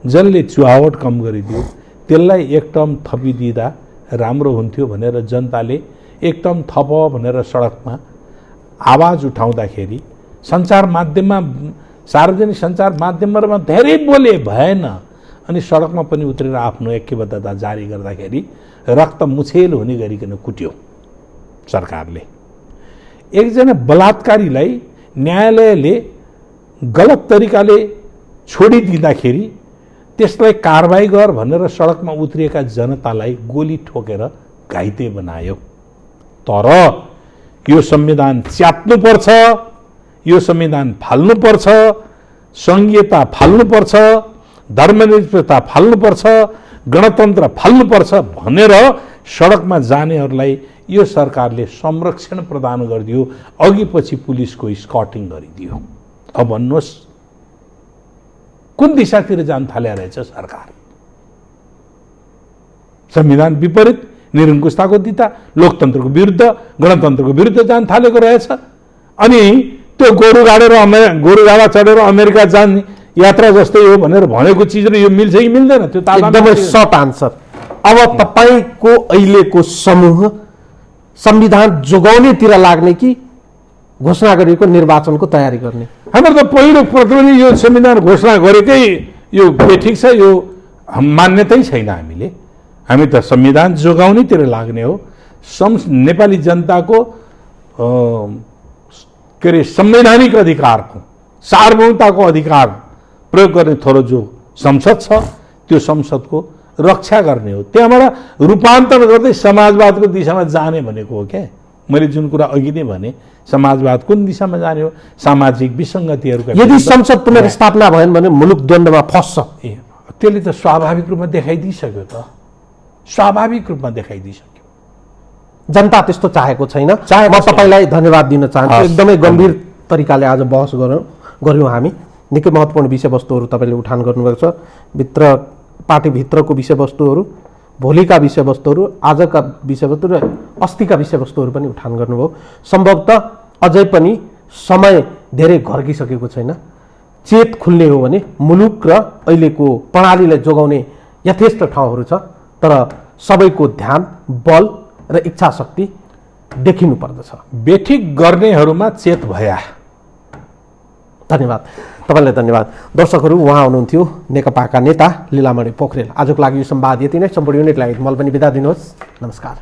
जसले चुहावट कम गरिदियो, त्यसलाई एक टर्म थपिदिँदा राम्रो हुन्थ्यो भनेर जनताले एक टर्म थप भनेर सडकमा आवाज उठाउँदाखेरि सञ्चार माध्यममा, सार्वजनिक सञ्चार माध्यममा धेरै बोले भएन, अनि सडकमा पनि उत्रेर आफ्नो ऐक्यबद्धता जारी गर्दाखेरि रक्त मुछेल हुने गरिकन कुट्यो सरकारले। एकजना बलात्कारीलाई न्यायालयले गलत तरिकाले छोडिदिँदाखेरि त्यसलाई कारबाही गर भनेर सडकमा उत्रिएका जनतालाई गोली ठोकेर घाइते बनायो। तर यो संविधान च्यात्नुपर्छ, यो संविधान फाल्नुपर्छ, सङ्घीयता फाल्नुपर्छ, धर्मनिरपेक्षता फाल्नुपर्छ, गणतन्त्र फाल्नुपर्छ भनेर सडकमा जानेहरूलाई यो सरकारले संरक्षण प्रदान गरिदियो, अघि पछि पुलिसको स्कटिङ गरिदियो। अब भन्नुहोस् कुन दिशातिर जान थाले रहेछ सरकार? संविधान विपरीत, निरङ्कुशताको दिशा, लोकतन्त्रको विरुद्ध, गणतन्त्रको विरुद्ध जान थालेको रहेछ। अनि त्यो गोरु गाडा चढेर अमेरिका जाने यात्रा जस्तै हो भनेर भनेको चिज र यो मिल्छ कि मिल्दैन? त्यो एकदमै सर्ट आन्सर। अब तपाईको अहिलेको समूह संविधान जोगाउनेतिर लाग्ने कि घोषणा गरिएको निर्वाचनको तयारी गर्ने? हाम्रो त पहिलो प्रथम यो संविधान घोषणा गरेकै यो बेठिक छ, यो मान्यतै छैन। हामी त संविधान जोगाउनेतिर लाग्ने हो। नेपाली जनताको के अरे संवैधानिक अधिकारको, सार्वभौमताको अधिकार प्रयोग गर्ने थोरो जो संसद छ त्यो संसदको रक्षा गर्ने हो। त्यहाँबाट रूपान्तरण गर्दै समाजवादको दिशामा जाने भनेको हो क्या। मैले जुन कुरा अघि नै भने, समाजवाद कुन दिशामा जाने हो? सामाजिक विसङ्गतिहरूका यदि संसद पुनर्स्थापना भएन भने मुलुक द्वन्द्वमा फस्छ। त्यसले त स्वाभाविक रूपमा देखाइदिइसक्यो त, स्वाभाविक रूपमा देखाइदिइसक्यो। जनता त्यस्तो चाहेको छैन। म तपाईँलाई धन्यवाद दिन चाहन्छु। एकदमै गम्भीर तरिकाले आज बहस गऱ्यौँ हामी। निकै महत्त्वपूर्ण विषयवस्तुहरू तपाईँले उठान गर्नुभएको छ। पार्टीभित्रको विषयवस्तुहरू, भोलिका विषयवस्तुहरू, आजका विषयवस्तु र अस्तिका विषयवस्तुहरू पनि उठान गर्नुभयो। सम्भवतः अझै पनि समय धेरै घर्किसकेको छैन। चेत खुल्ने हो भने मुलुक र अहिलेको प्रणालीलाई जोगाउने यथेष्ट ठाउँहरू छ, तर सबैको ध्यान, बल र इच्छा शक्ति देखिनु पर्दछ। बेठिक गर्नेहरूमा चेत भया। धन्यवाद तपाईँलाई। धन्यवाद दर्शकहरू। उहाँ हुनुहुन्थ्यो नेकपाका नेता लीलामणि पोखरेल। आजको लागि यो संवाद यति नै। सम्पूर्ण युनिटलाई मैले पनि बिदा दिनुहोस्। नमस्कार।